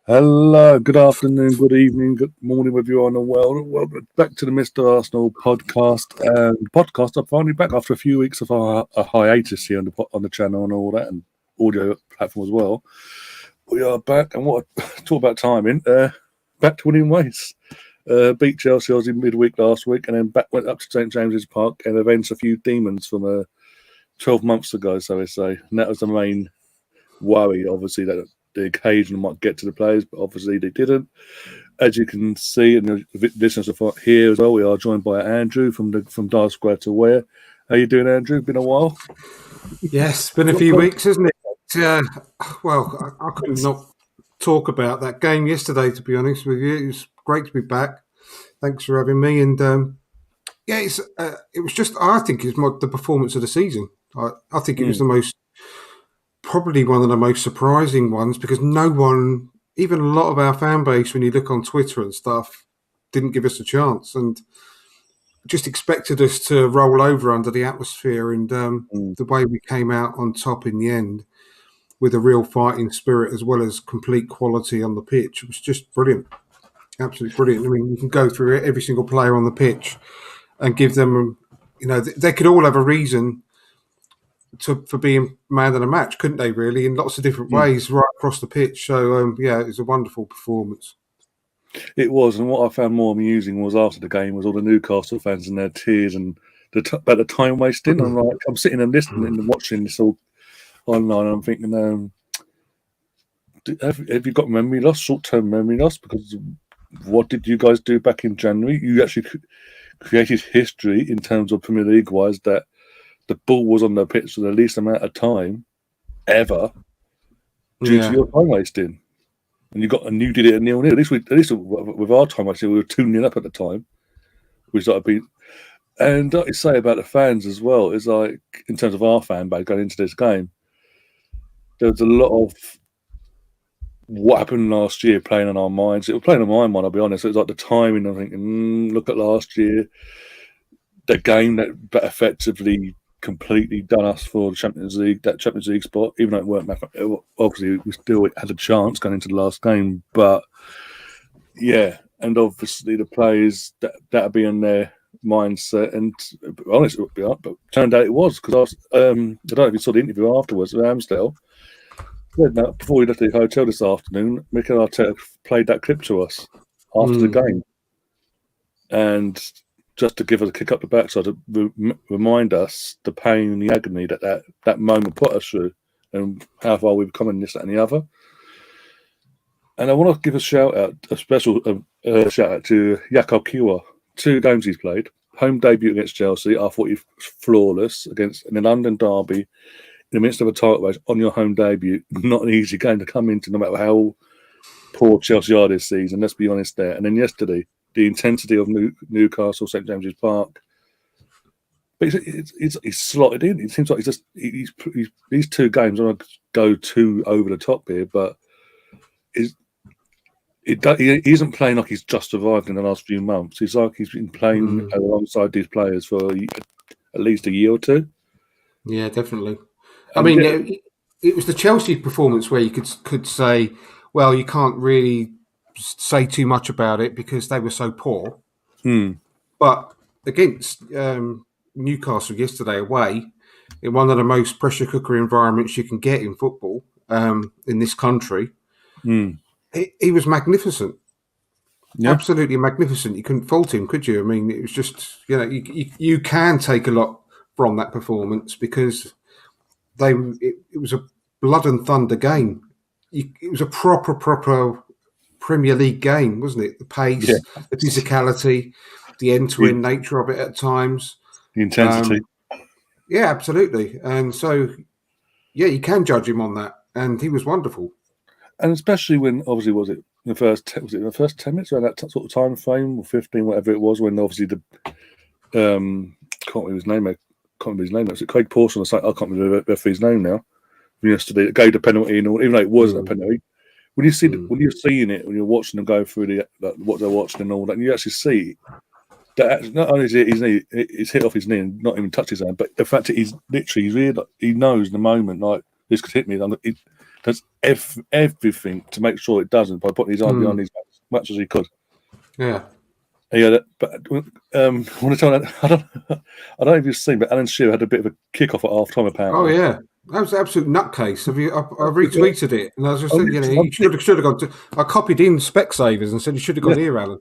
Hello, good afternoon, good evening, good morning, wherever you are in the world. Welcome back to the Mr. Arsenal podcast. I'm finally back after a few weeks of a hiatus here on the channel and all that, and audio platform as well. We are back, and what talk about timing? Back to winning ways. Beat Chelsea obviously midweek last week, and then went up to St James's Park and avenged a few demons from 12 months ago, so they say. And that was the main worry, obviously, that the occasion might get to the players, but obviously they didn't. As you can see, and the listeners are here as well, we are joined by Andrew from Dial Square to Where. How you doing, Andrew? Been a while? Yes, been a few weeks, hasn't it? Well, I could not talk about that game yesterday, to be honest with you. It was great to be back. Thanks for having me. And it was just, I think it's the performance of the season. I think it was probably one of the most surprising ones, because no one, even a lot of our fan base, when you look on Twitter and stuff, didn't give us a chance and just expected us to roll over under the atmosphere. And the way we came out on top in the end with a real fighting spirit as well as complete quality on the pitch was just brilliant. Absolutely brilliant. I mean, you can go through every single player on the pitch and give them, they could all have a reason for being man of the match, couldn't they, really, in lots of different ways right across the pitch. So, it was a wonderful performance. It was, and what I found more amusing was after the game was all the Newcastle fans and their tears and about the time wasting. I'm sitting and listening and watching this all online, and I'm thinking, have you got memory loss, short-term memory loss? Because what did you guys do back in January? You actually created history in terms of Premier League-wise, that the ball was on the pitch for the least amount of time ever due to your time wasting. And you did it at 0-0. At least with our time wasting, we were 2-0 up at the time. And like you say about the fans as well, is like, in terms of our fan base going into this game, there was a lot of what happened last year playing on our minds. It was playing on my mind, I'll be honest. It was like the timing. I'm thinking, look at last year, the game that effectively completely done us for the Champions League spot, even though it weren't. Obviously, we still had a chance going into the last game, but yeah, and obviously the players that'll be in their mindset. And to be honest, it would be up, but turned out it was, because I don't know if you saw the interview afterwards with Amstel. Before we left the hotel this afternoon, Mikel Arteta played that clip to us after the game, and just to give us a kick up the backside, to remind us the pain and the agony that moment put us through, and how far we've come in this, that, and the other. And I want to give a special shout out to Jakub Kiwa. 2 games he's played. Home debut against Chelsea, I thought he was flawless in the London derby, in the midst of a title race on your home debut. Not an easy game to come into, no matter how poor Chelsea are this season. Let's be honest there. And then yesterday, the intensity of Newcastle, St James's Park. But he's slotted in. It seems like he's these 2 games. I'm going to go too over the top here, but he isn't playing like he's just survived in the last few months. It's like he's been playing alongside these players for at least a year or 2. Yeah, definitely. I mean, it was the Chelsea performance where you could say, well, you can't really say too much about it because they were so poor. But against Newcastle yesterday away, in one of the most pressure cooker environments you can get in football in this country, he was magnificent. Yeah. Absolutely magnificent. You couldn't fault him, could you? I mean, it was just, you can take a lot from that performance, because it was a blood and thunder game. It was a proper Premier League game, wasn't it? The pace, the physicality, the end-to-end nature of it at times. The intensity. Yeah, absolutely. And so, you can judge him on that. And he was wonderful. And especially when, obviously, was it in the first 10 minutes, around that sort of time frame, or 15, whatever it was, when obviously can't remember his name. Was it Craig Pawson or something? I can't remember the referee's name now. Yesterday, it gave the penalty, and all, even though it wasn't a penalty. When you see when you're seeing it, when you're watching them go through what they're watching and all that, and you actually see that not only is it's hit off his knee and not even touch his hand, but the fact that he knows the moment, like, this could hit me. does everything to make sure it doesn't by putting his arm behind his back as much as he could. Yeah. Yeah, but I want to tell you, I don't know if you've seen, but Alan Shearer had a bit of a kick-off at half-time, apparently. Oh, yeah. That was an absolute nutcase. I retweeted it, and I was just thinking, he should have gone to. I copied in Specsavers and said he should have gone here, Alan.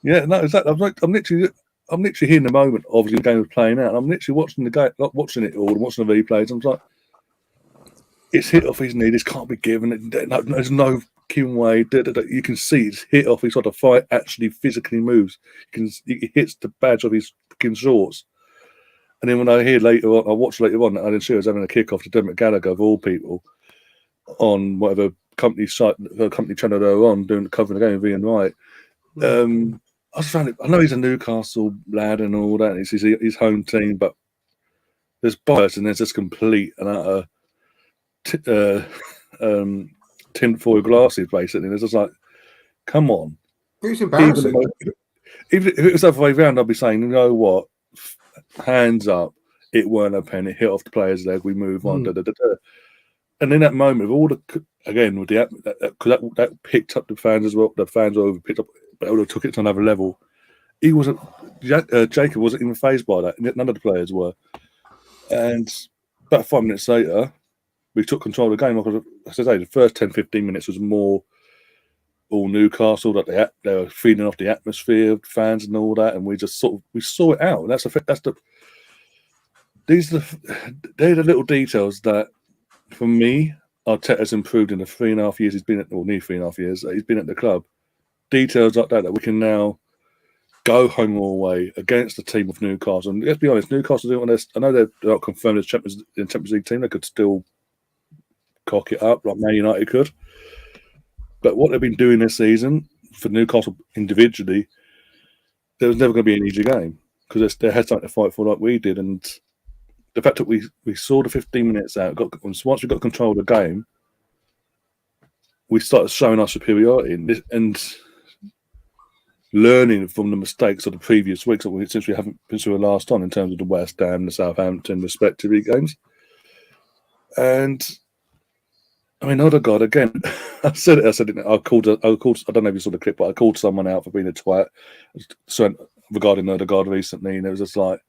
Yeah, no, exactly. I'm literally here in the moment. Obviously, the game was playing out. And I'm literally watching the game, watching it all, and watching the replays. I'm like, it's hit off his knee. This can't be given. There's no Kim way. You can see it's hit off. He's got to fight. Actually, physically moves. He hits the badge of his fucking shorts. And then when I hear later on, I watch later on that Alan Shearer's having a kick-off to Dermot Gallagher, of all people, on whatever company site, company channel they're on, doing covering the game, being right. I just found it. I know he's a Newcastle lad and all that. It's his home team, but there's bias and there's just complete and utter tinfoil glasses, basically. It's just like, come on. It was embarrassing. Even if it was the other way around, I'd be saying, you know what? Hands up. It weren't a pen. It hit off the player's leg. We move on. And in that moment, with all the again with the because that picked up the fans as well. The fans over picked up, but would have took it to another level. He wasn't. Jacob wasn't even fazed by that. None of the players were. And about 5 minutes later, we took control of the game. Like I said, the first 10, 15 minutes was more all Newcastle, that they were feeding off the atmosphere, fans and all that, and we just we saw it out. And they're the little details that, for me, Arteta's improved in the 3.5 years he's been at, nearly 3.5 years he's been at the club. Details like that we can now go home or away against the team of Newcastle. And let's be honest, Newcastle doing this. I know they're not confirmed as Champions League team. They could still cock it up like Man United could. But what they've been doing this season for Newcastle individually, there was never going to be an easy game because they had something to fight for like we did. And the fact that we saw the 15 minutes out, once we got control of the game, we started showing our superiority and learning from the mistakes of the previous weeks since we haven't been through the last time in terms of the West Ham, the Southampton, respectively games. And I mean, Odegaard again. I said it. I called. I don't know if you saw the clip, but I called someone out for being a twat. So regarding Odegaard recently, and it was just like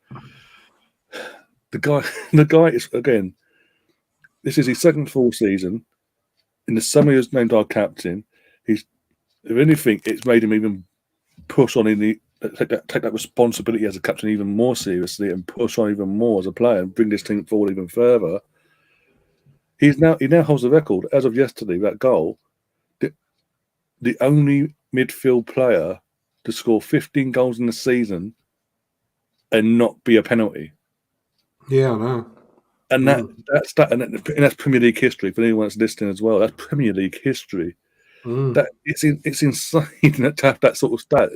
the guy is again. This is his second full season. In the summer, he was named our captain. If anything, it's made him even push on take that responsibility as a captain even more seriously and push on even more as a player and bring this team forward even further. He now holds the record as of yesterday. That goal, the only midfield player to score 15 goals in the season and not be a penalty. Yeah, I know. And that's Premier League history for anyone that's listening as well. That's Premier League history. That it's insane to have that sort of stat.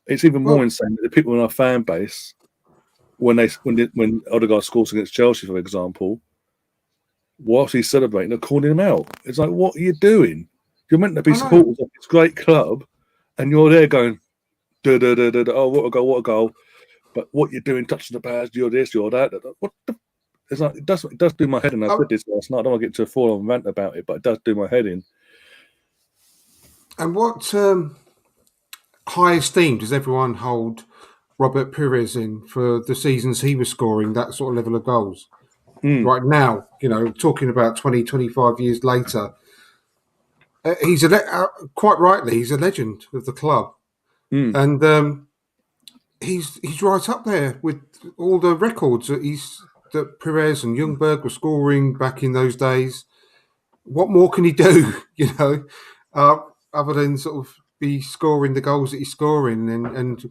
It's even more insane that the people in our fan base, when Odegaard scores against Chelsea, for example, whilst he's celebrating, they're calling him out. It's like, what are you doing? You're meant to be supporters of this great club, and you're there going, oh, what a goal. But what you're doing, touching the bars, you're this, you're that. What the? It's like, it does do my head in. I said this last night. I don't want to get to a full-on rant about it, but it does do my head in. And what high esteem does everyone hold Robert Pires in for the seasons he was scoring that sort of level of goals? Right now, talking about 20, 25 years later, he's quite rightly, he's a legend of the club. And he's right up there with all the records that Pires and Ljungberg were scoring back in those days. What more can he do, other than sort of be scoring the goals that he's scoring and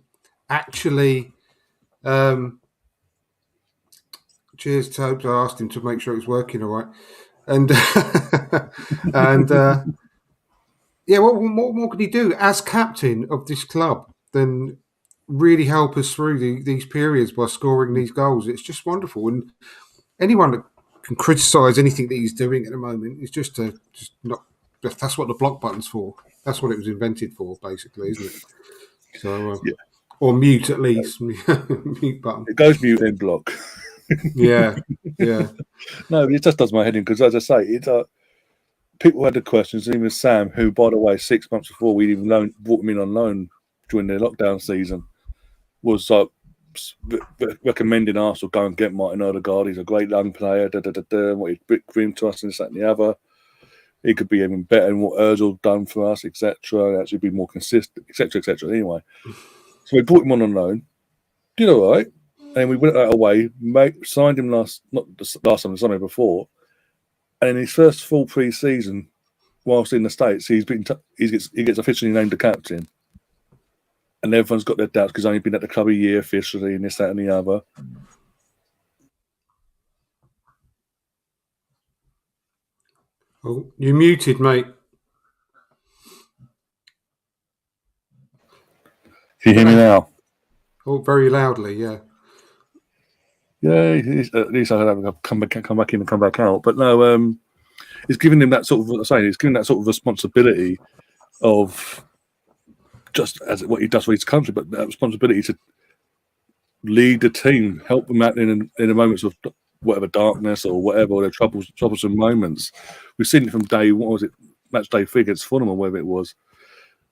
actually... cheers, Tobes. I asked him to make sure it was working all right. And what more could he do as captain of this club than really help us through these periods by scoring these goals? It's just wonderful. And anyone that can criticise anything that he's doing at the moment is that's what the block button's for. That's what it was invented for, basically, isn't it? So, or mute at least. Mute button. It goes mute and block. Yeah. No, it just does my head in because, as I say, it's people had the questions. Even Sam, who, by the way, 6 months before we even brought him in on loan during the lockdown season, was like recommending Arsenal go and get Martin Odegaard. He's a great young player. What he'd bring to us and this, that, and the other. He could be even better than what Ozil done for us, etc. Actually, be more consistent, etc., etc. Anyway, so we brought him on loan. Did all right, and we went that away. Signed him not the last time, the summer before, and in his first full pre-season, whilst in the States, he gets officially named the captain. And everyone's got their doubts because he's only been at the club a year officially and this, that, and the other. Oh, you're muted, mate. Can you hear me now? Oh, very loudly, yeah. Yeah, at least I have come back in and come back out. But no, it's giving him that sort of, it's giving that sort of responsibility of just as what he does for his country, but that responsibility to lead the team, help them out in the moments of whatever darkness or whatever, or their troublesome moments. We've seen it from match day 3 against Fulham or whatever it was.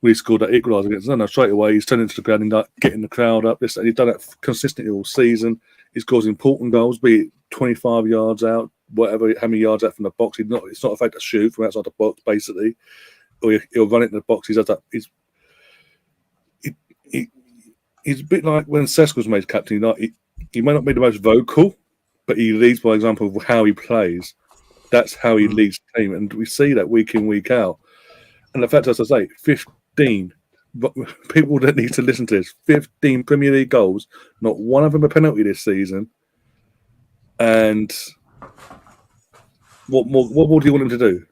We scored that equaliser against them. Straight away, he's turning to the ground and getting the crowd up. He's done that consistently all season. He scores important goals, be it 25 yards out, whatever, how many yards out from the box. It's not afraid to shoot from outside the box, basically. Or he'll run it in the box. He does that. He's a bit like when Cesc was made captain. He may not be the most vocal, but he leads by example of how he plays. That's how he leads the team, and we see that week in, week out. And the fact, as I say, 15 people that need to listen to this, 15 Premier League goals, not one of them a penalty this season. And what more do you want him to do?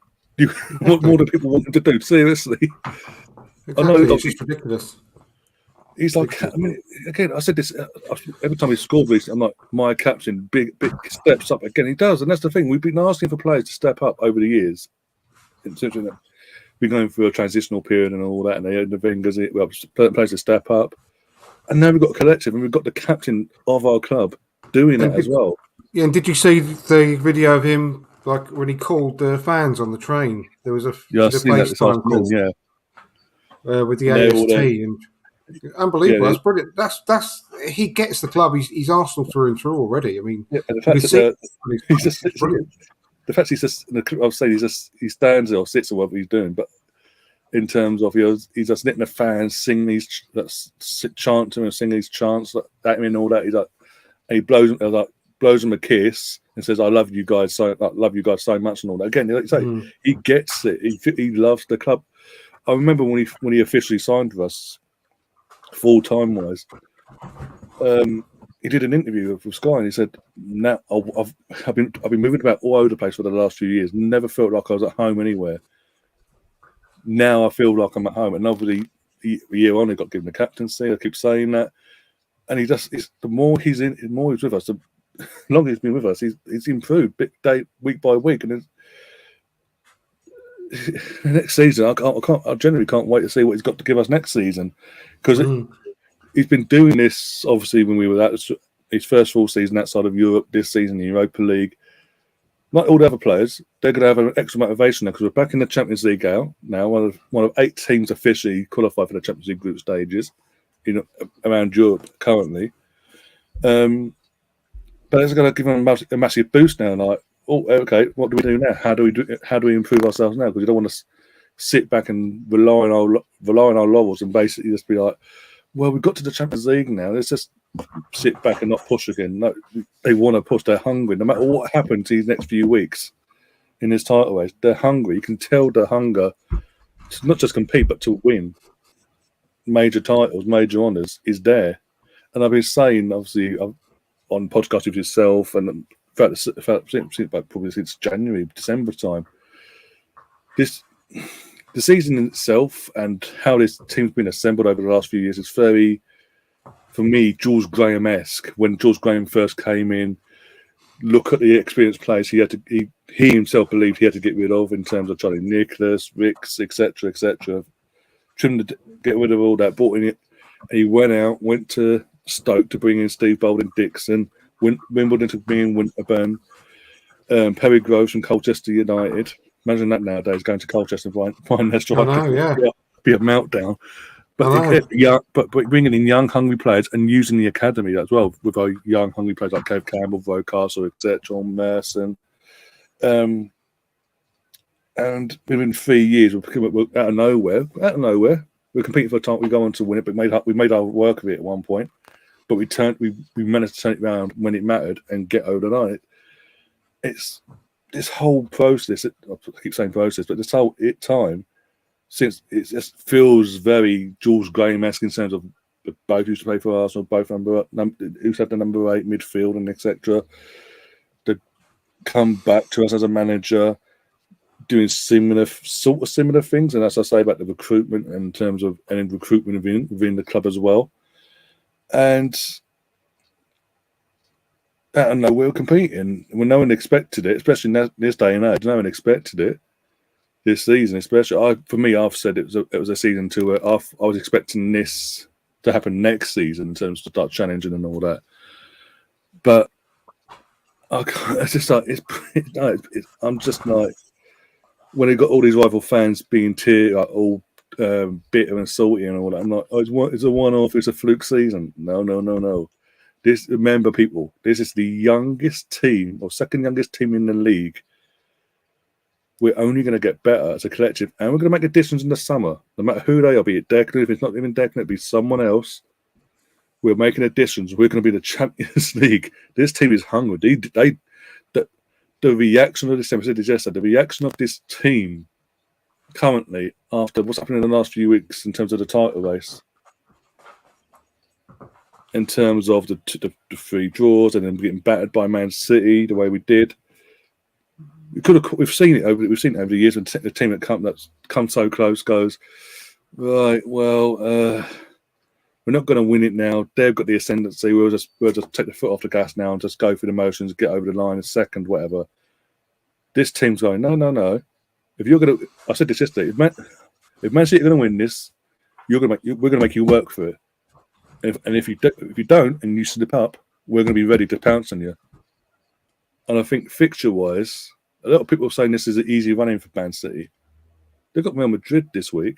What more do people want him to do? Seriously, Exactly. I know it's just ridiculous. He's like, I mean, again, I said this every time he scored recently. I'm like, my captain, big steps up again. He does, and that's the thing. We've been asking for players to step up over the years. We've been going through a transitional period and all that, and the Wengers, players to step up. And now we've got a collective, and we've got the captain of our club doing that as well. Yeah, and did you see the video of him, like when he called the fans on the train? There was a FaceTime call with the AST, and unbelievable. Yeah, that's brilliant. That's he gets the club. He's Arsenal through and through already. I mean, yeah, and the fact he stands there or sits or whatever he's doing, but in terms of he's just letting the fans sing these chant to him and sing these chants at him and all that. He's like, and he blows him a kiss and says, "I love you guys so much" and all that. Again, like you say, he gets it. He loves the club. I remember when he officially signed with us, full time wise, he did an interview with Sky and he said, "Now I've been moving about all over the place for the last few years. Never felt like I was at home anywhere. Now I feel like I'm at home." And obviously, a year on, he got given the captaincy. I keep saying that, and the more he's with us, the longer he's been with us, he's improved week by week. And next season, I generally can't wait to see what he's got to give us next season, because he's been doing this obviously when we were at his first full season outside of Europe. This season, the Europa League, like all the other players, they're going to have an extra motivation now because we're back in the Champions League now. One of 8 teams officially qualified for the Champions League group stages, around Europe currently. But it's going to give them a massive boost now. Like, oh, okay, what do we do now? How do we improve ourselves now? Because you don't want to sit back and rely on our laurels and basically just be like, well, we've got to the Champions League now. Let's just sit back and not push again. No, they want to push. They're hungry. No matter what happens these next few weeks in this title race, they're hungry. You can tell the hunger to not just compete, but to win major titles, major honours is there. And I've been saying, obviously, on podcasts with yourself and probably since January, December time, the season in itself and how this team's been assembled over the last few years is very, for me, George Graham-esque. When George Graham first came in, look at the experienced players he himself believed he had to get rid of in terms of Charlie Nicholas, Ricks, etc., get rid of all that, brought in it, and he went to Stoke to bring in Steve Bolden-Dixon, Wimbledon to bring in Winterburn, Perry Groves from Colchester United, Imagine that nowadays, going to Colchester and finding their I striker. know, yeah. Be a meltdown. But I know. again, but bringing in young, hungry players and using the academy as well with our young, hungry players like Kev Campbell, Rocastle, etc., John Merson. And within 3 years, we're out of nowhere, we're competing for a time. We go on to win it, but we made our work of it at one point. But we managed to turn it around when it mattered and get over the line. It's this whole process. I keep saying process, but this whole time. Since it just feels very Jules Graham-esque in terms of both used to play for Arsenal, both who's had the number 8 midfield and etc. They come back to us as a manager, doing similar things, and as I say about the recruitment in terms of recruitment within the club as well. And I don't know, we were competing when no one expected it, especially in this day and age. No one expected it. This season, especially, for me, I've said it was a season two where I was expecting this to happen next season in terms of start challenging and all that. But it's just like I'm just like when you got all these rival fans being all bitter and salty and all that. I'm like, it's a one-off, it's a fluke season. No. Remember, people, this is the youngest team or second youngest team in the league. We're only going to get better as a collective, and we're going to make additions in the summer. No matter who they are, be it Declan, if it's not even Declan, it'll be someone else. We're making additions. We're going to be the Champions League. This team is hungry. The reaction of this team, I said yesterday, the reaction of this team currently after what's happening in the last few weeks in terms of the title race, in terms of the 3 draws and then getting battered by Man City the way we did. We've seen it over the years when the team that's come so close goes, right, well, we're not going to win it now. They've got the ascendancy. We'll just take the foot off the gas now and just go through the motions, get over the line a second, whatever. This team's going, no. If you're going to, I said this yesterday, if Man City are going to win this, we're going to make you work for it. And if you don't and you slip up, we're going to be ready to pounce on you. And I think fixture-wise, a lot of people are saying this is an easy run-in for Man City. They've got Real Madrid this week,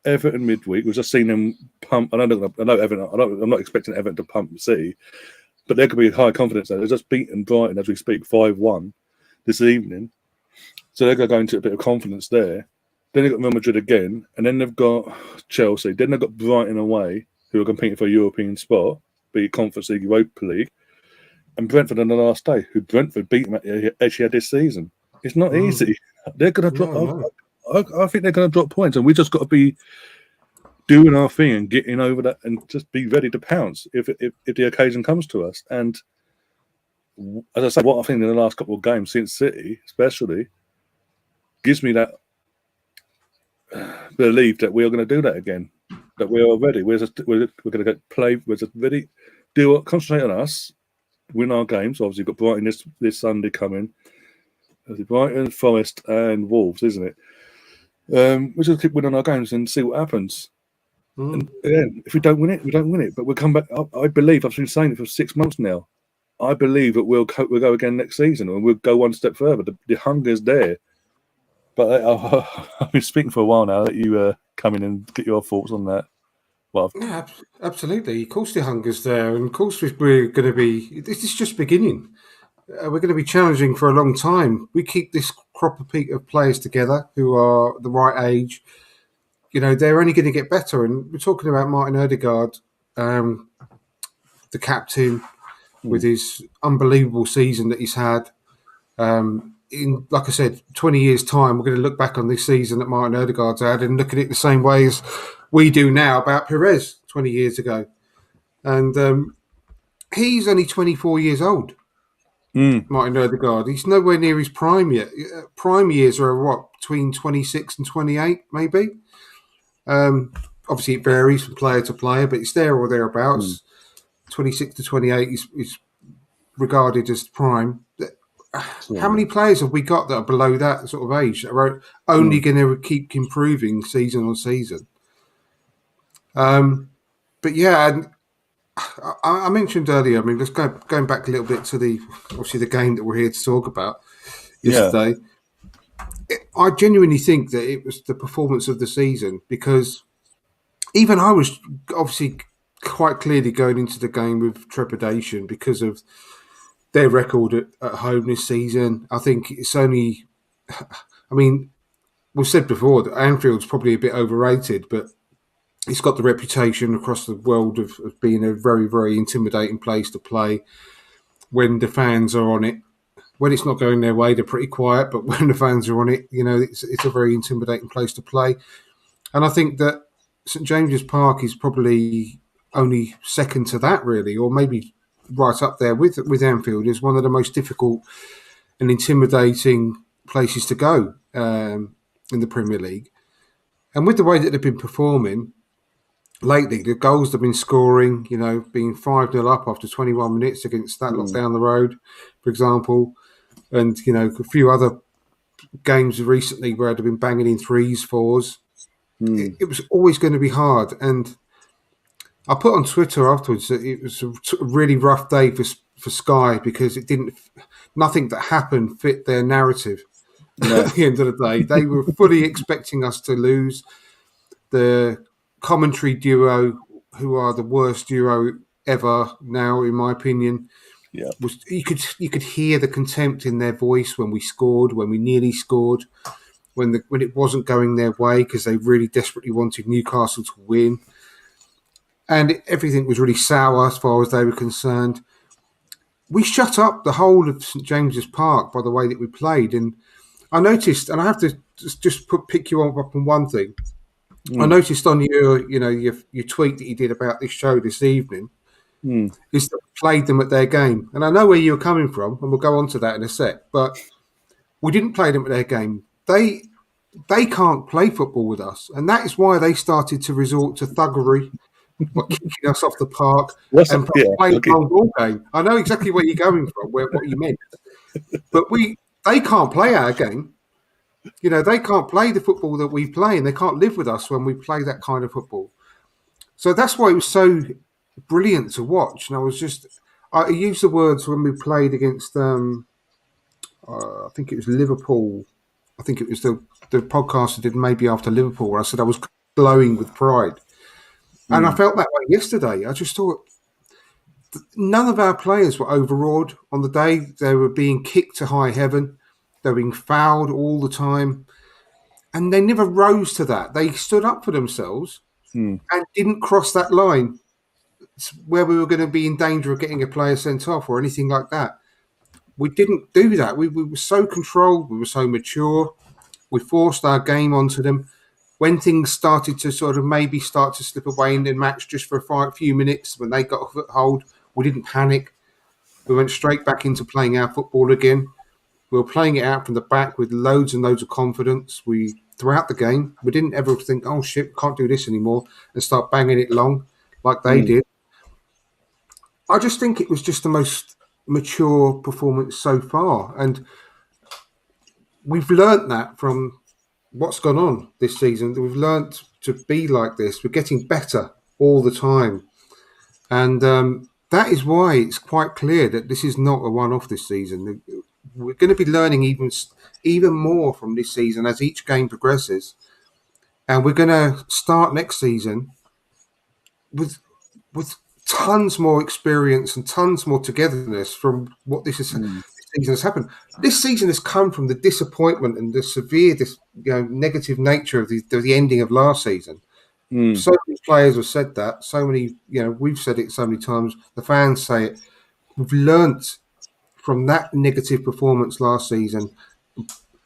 Everton midweek. We've just seen them pump. I know Everton. I'm not expecting Everton to pump City, but there could be high confidence there. They've just beaten Brighton as we speak 5-1 this evening, so they're going to go into a bit of confidence there. Then they've got Real Madrid again, and then they've got Chelsea. Then they've got Brighton away, who are competing for a European spot, be it Conference League, Europa League. And Brentford on the last day, who Brentford beat actually this season. It's not easy. They're going to drop. No. I think they're going to drop points, and we just got to be doing our thing and getting over that, and just be ready to pounce if the occasion comes to us. And as I say, what I've seen in the last couple of games since City, especially, gives me that belief that we are going to do that again. That we are ready. We're going to get play. We're just ready. Concentrate on us. Win our games. Obviously, we've got Brighton this Sunday coming. Brighton, Forest, and Wolves, isn't it? We just keep winning our games and see what happens. And again, if we don't win it, we don't win it. But we'll come back. I believe I've been saying it for 6 months now. I believe that we'll go again next season, and we'll go one step further. The hunger's there. But I've been speaking for a while now. Let you come in and get your thoughts on that. Well, yeah, absolutely. Of course, the hunger's there, and of course, we're going to be. This is just beginning. We're going to be challenging for a long time. We keep this crop of players together who are the right age. You know, they're only going to get better. And we're talking about Martin Odegaard, the captain, with his unbelievable season that he's had. In, like I said, 20 years' time, we're going to look back on this season that Martin Odegaard's had and look at it the same way as we do now about Perez 20 years ago. And he's only 24 years old, Martin Odegaard. He's nowhere near his prime yet. Prime years are, between 26 and 28, maybe? Obviously, it varies from player to player, but it's there or thereabouts. 26 to 28 is regarded as prime. How many players have we got that are below that sort of age that are only going to keep improving season on season? But yeah, and I mentioned earlier, I mean, let's going back a little bit to the game that we're here to talk about yesterday. I genuinely think that it was the performance of the season, because even I was obviously quite clearly going into the game with trepidation because of their record at home this season. I think it's only, I mean, we've said before that Anfield's probably a bit overrated, but it's got the reputation across the world of being a very, very intimidating place to play when the fans are on it. When it's not going their way, they're pretty quiet, but when the fans are on it, it's a very intimidating place to play. And I think that St James's Park is probably only second to that, really, or maybe right up there with Anfield. Is one of the most difficult and intimidating places to go in the Premier League. And with the way that they've been performing lately, the goals they've been scoring, being 5-0 up after 21 minutes against that lot down the road, for example, and, a few other games recently where they've been banging in 3s, 4s. It was always going to be hard. And I put on Twitter afterwards that it was a really rough day for Sky, because nothing that happened fit their narrative. No. At the end of the day, they were fully expecting us to lose. The commentary duo, who are the worst duo ever now, in my opinion, was you could hear the contempt in their voice when we scored, when we nearly scored, when it wasn't going their way, because they really desperately wanted Newcastle to win, and everything was really sour as far as they were concerned. We shut up the whole of St James's Park by the way that we played, and I noticed, and I have to just pick you up on one thing. I noticed on your tweet that you did about this show this evening, is that we played them at their game. And I know where you're coming from, and we'll go on to that in a sec, but we didn't play them at their game. They can't play football with us, and that is why they started to resort to thuggery, like kicking us off the park play the whole ball game. I know exactly where you're going from, what you meant. But they can't play our game. They can't play the football that we play, and they can't live with us when we play that kind of football. So that's why it was so brilliant to watch. And I used the words when we played against, I think it was Liverpool. I think it was the podcast I did maybe after Liverpool, where I said I was glowing with pride. And I felt that way yesterday. I just thought none of our players were overawed on the day. They were being kicked to high heaven. They were being fouled all the time. And they never rose to that. They stood up for themselves and didn't cross that line where we were going to be in danger of getting a player sent off or anything like that. We didn't do that. We were so controlled. We were so mature. We forced our game onto them. When things started to sort of maybe start to slip away in the match just for a few minutes, when they got a foothold, we didn't panic. We went straight back into playing our football again. We were playing it out from the back with loads and loads of confidence. Throughout the game, we didn't ever think, oh shit, can't do this anymore, and start banging it long like they did. I just think it was just the most mature performance so far. And we've learnt that from what's gone on this season. We've learnt to be like this. We're getting better all the time. And that is why it's quite clear that this is not a one-off this season. We're going to be learning even more from this season as each game progresses. And we're going to start next season with tons more experience and tons more togetherness from what this season has happened. This season has come from the disappointment and the severe negative nature of the ending of last season. So many players have said that. So many, we've said it so many times. The fans say it. We've learnt from that negative performance last season,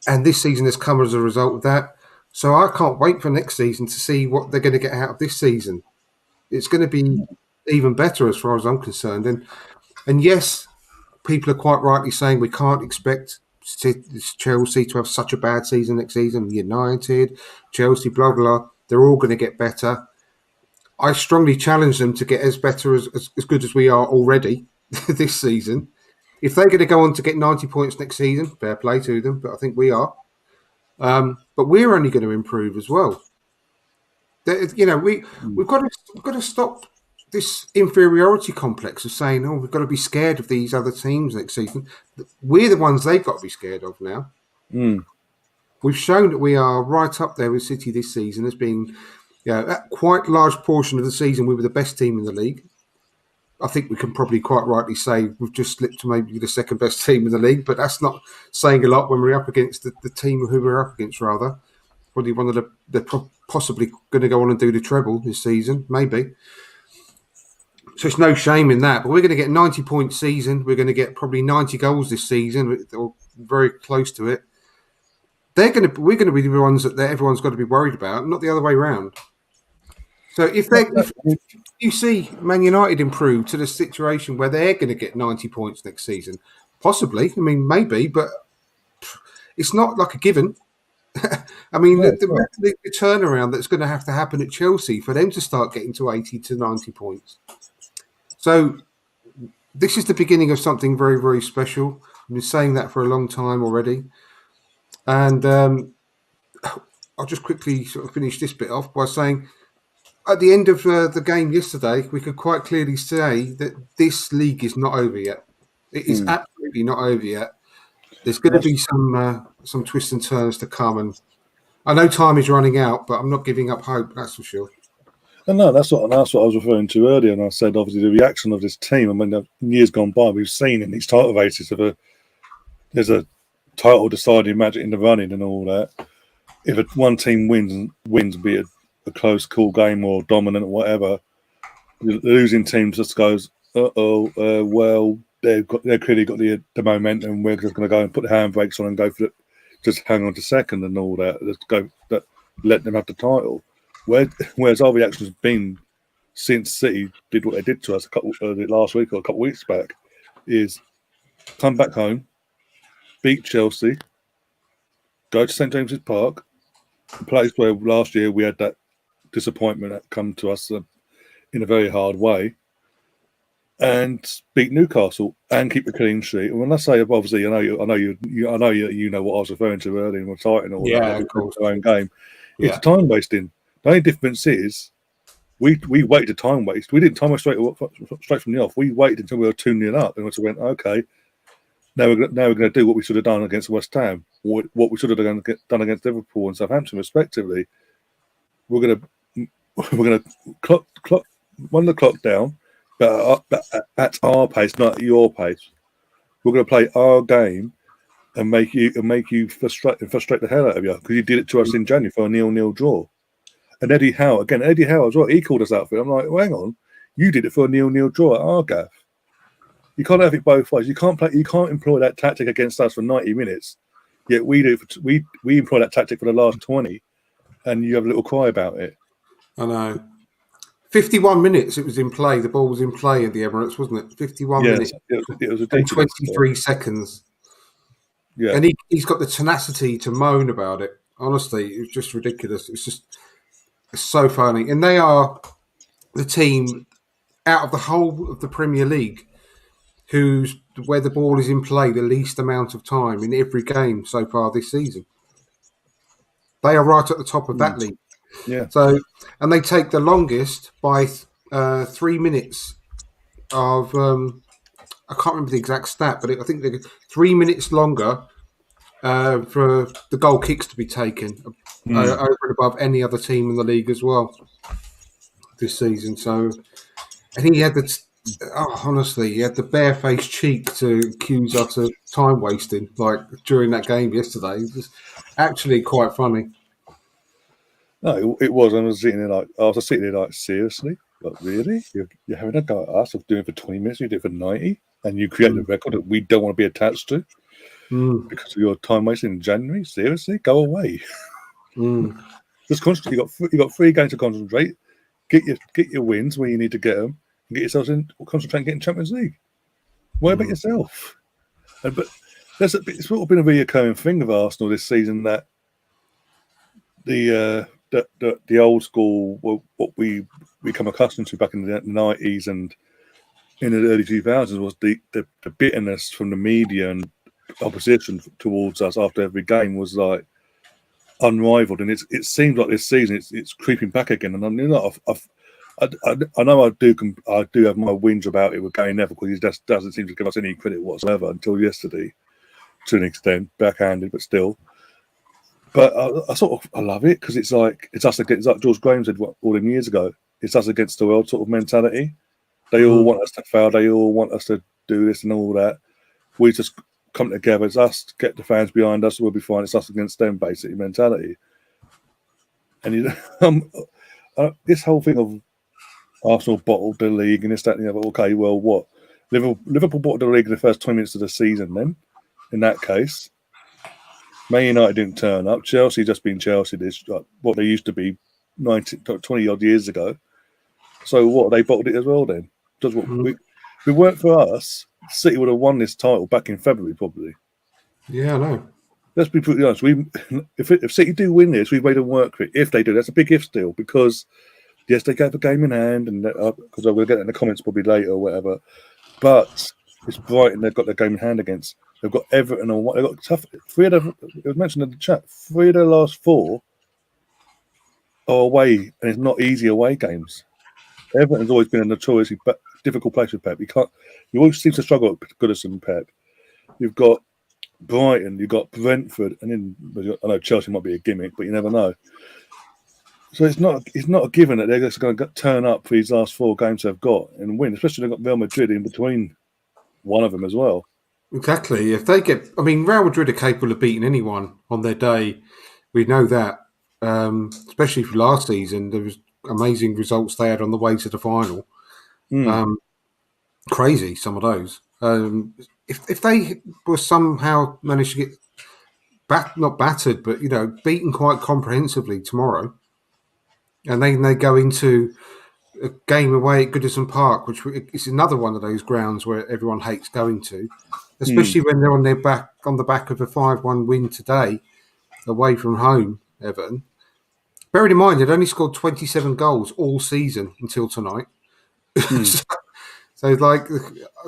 and this season has come as a result of that. So I can't wait for next season to see what they're going to get out of this season. It's going to be even better as far as I'm concerned. And yes, people are quite rightly saying we can't expect Chelsea to have such a bad season next season. United, Chelsea, blah, blah, they're all going to get better. I strongly challenge them to get as good as we are already this season. If they're going to go on to get 90 points next season, fair play to them, but I think we are. But we're only going to improve as well. We've got to stop this inferiority complex of saying, oh, we've got to be scared of these other teams next season. We're the ones they've got to be scared of now. we've shown that we are right up there with City this season as being, a quite large portion of the season we were the best team in the league. I think we can probably quite rightly say we've just slipped to maybe the second best team in the league, but that's not saying a lot when we're up against the team who we're up against, rather. Probably one of they're possibly going to go on and do the treble this season, maybe. So it's no shame in that, but we're going to get 90-point season. We're going to get probably 90 goals this season, or very close to it. We're going to be the ones that everyone's got to be worried about, not the other way around. So if you see Man United improve to the situation where they're going to get 90 points next season, possibly, I mean, maybe, but it's not like a given. I mean, the turnaround that's going to have to happen at Chelsea for them to start getting to 80 to 90 points. So this is the beginning of something very, very special. I've been saying that for a long time already. And I'll just quickly sort of finish this bit off by saying, at the end of the game yesterday, we could quite clearly say that this league is not over yet. It is absolutely not over yet. There's going to be some twists and turns to come, and I know time is running out, but I'm not giving up hope. That's for sure. And no, that's what I was referring to earlier. And I said, obviously, the reaction of this team. I mean, in years gone by, we've seen in these title races there's a title deciding match in the running and all that. If one team wins, be it a close, cool game or dominant or whatever, the losing team just goes, well, they've clearly got the momentum. We're just going to go and put the handbrakes on and go for it, just hang on to second and all that. Let them have the title. Whereas our reaction has been since City did what they did to us last week or a couple of weeks back, is come back home, beat Chelsea, go to St James's Park, a place where last year we had that disappointment that come to us in a very hard way, and beat Newcastle and keep a clean sheet. And when I say, obviously, I know you know what I was referring to earlier in the title and all that. Of course. Our own game. It's time wasting. The only difference is we waited a time waste. We didn't time waste straight from the off. We waited until we were 2-0 up, and we went, okay, now we're going to do what we should have done against West Ham, what we should have done against Liverpool and Southampton, respectively. We're going to run the clock down, but at our pace, not at your pace. We're going to play our game and make you frustrate the hell out of you, because you did it to us in January for a 0-0 draw. And Eddie Howe as well. He called us out for it. I'm like, well, hang on, you did it for a 0-0 draw at our gaff. You can't have it both ways. You can't employ that tactic against us for 90 minutes. Yet we do. We employ that tactic for the last 20, and you have a little cry about it. I know. 51 minutes it was in play. The ball was in play at the Emirates, wasn't it? 51 minutes. It was and 23 seconds. Yeah. And he's got the tenacity to moan about it. Honestly, it was just ridiculous. It's so funny. And they are the team out of the whole of the Premier League where the ball is in play the least amount of time in every game so far this season. They are right at the top of that league. Yeah. So, and they take the longest by 3 minutes of. I can't remember the exact stat, but I think they're 3 minutes longer for the goal kicks to be taken over and above any other team in the league as well this season. So, and he had honestly, he had the barefaced cheek to accuse us of time wasting, like during that game yesterday. It was actually quite funny. No, it was. I was sitting there like, seriously? Like, really? You're having a go at us of doing it for 20 minutes, you did it for 90, and you create a record that we don't want to be attached to because of your time wasting in January? Seriously? Go away. Just concentrate. You got 3 games to concentrate. Get your wins where you need to get them, and get yourselves in. Concentrate on getting Champions League. Worry about yourself. But it's sort of been a recurring thing of Arsenal this season that the old school, what we become accustomed to back in the 90s and in the early 2000s, was the bitterness from the media and opposition towards us after every game was like unrivaled. And it seems like this season it's creeping back again. And I know I do have my whinge about it with Gary Neville, because he just doesn't seem to give us any credit whatsoever until yesterday, to an extent, backhanded, but still. But I sort of I love it because it's like George Graham said all them years ago. It's us against the world sort of mentality. They all want us to fail. They all want us to do this and all that. We just come together. It's us, get the fans behind us. We'll be fine. It's us against them, basically mentality. And this whole thing of Arsenal bottled the league and this, that, and the other. Okay, well, what? Liverpool bottled the league in the first 20 minutes of the season. Then, in that case, Man United didn't turn up. Chelsea just been Chelsea. This what they used to be 20 odd years ago. So what? They bottled it as well. Then, just what if it weren't for us, City would have won this title back in February, probably. Yeah, I know. Let's be pretty honest. If City do win this, we've made them work for it. If they do, that's a big if still, because yes, they gave a game in hand, and because we'll get it in the comments probably later or whatever. But it's Brighton they've got their game in hand against. They've got Everton and they've got tough. It was mentioned in the chat. 3 of their last 4 are away, and it's not easy away games. Everton's always been a notoriously difficult place with Pep. You always seem to struggle with Goodison and Pep. You've got Brighton, you've got Brentford, and then I know Chelsea might be a gimmick, but you never know. So it's not a given that they're just going to turn up for these last 4 games they've got and win. Especially they've got Real Madrid in between one of them as well. Exactly. If they Real Madrid are capable of beating anyone on their day. We know that, especially for last season. There was amazing results they had on the way to the final. Crazy, some of those. If they were somehow managed to get not battered, but beaten quite comprehensively tomorrow, and then they go into a game away at Goodison Park, which is another one of those grounds where everyone hates going to, especially when they're on the back of a 5-1 win today, away from home, Everton. Bearing in mind, they'd only scored 27 goals all season until tonight. So like,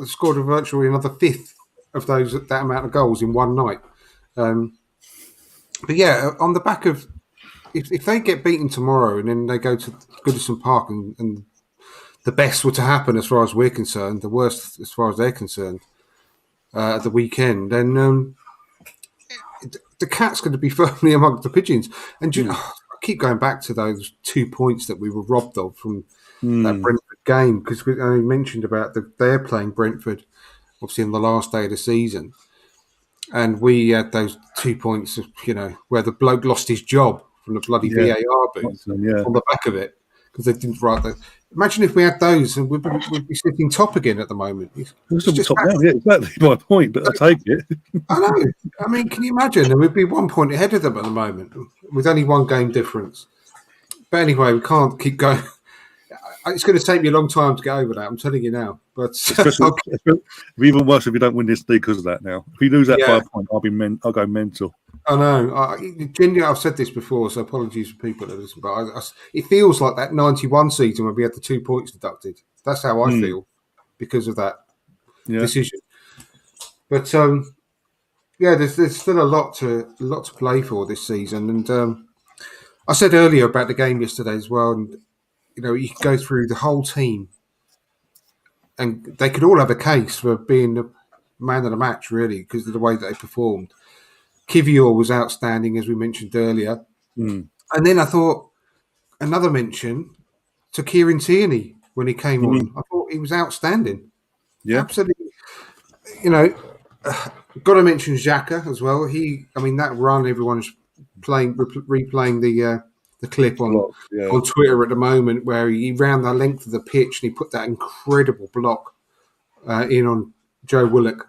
scored virtually another 5th of that amount of goals in one night. But yeah, on the back of, if they get beaten tomorrow and then they go to Goodison Park and the best were to happen as far as we're concerned, the worst as far as they're concerned, at the weekend, then the cat's going to be firmly amongst the pigeons. And I keep going back to those 2 points that we were robbed of from that Brentford game, because I mentioned about they're playing Brentford, obviously on the last day of the season. And we had those 2 points, where the bloke lost his job from the bloody VAR booth on the back of it because they didn't write that. Imagine if we had those and we'd be sitting top again at the moment. We're still top now, yeah, exactly my point, but I take it. I know. I mean, can you imagine? And we'd be 1 point ahead of them at the moment with only 1 game difference. But anyway, we can't keep going. It's going to take me a long time to get over that, I'm telling you now. But it's even worse if you don't win this league because of that now. If you lose that by a point, I'll go mental. I know. Genuinely, I've said this before, so apologies for people that listen. But it feels like that 91 season when we had the 2 points deducted. That's how I feel because of that decision. But there's still a lot to play for this season. And I said earlier about the game yesterday as well. And you could go through the whole team, and they could all have a case for being the man of the match, really, because of the way that they performed. Kivior was outstanding, as we mentioned earlier. And then I thought another mention to Kieran Tierney when he came on. I thought he was outstanding. Yeah, absolutely. Got to mention Xhaka as well. That run, everyone's replaying the clip on Twitter at the moment where he ran the length of the pitch and he put that incredible block in on Joe Willock.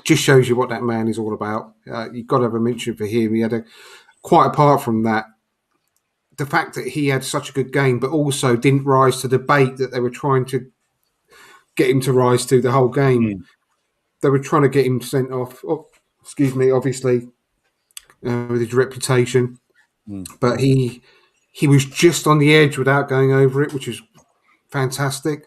Just shows you what that man is all about. You've got to have a mention for him. He had quite apart from that, the fact that he had such a good game, but also didn't rise to the bait that they were trying to get him to rise to the whole game. They were trying to get him sent off. Obviously, with his reputation. But he was just on the edge without going over it, which is fantastic.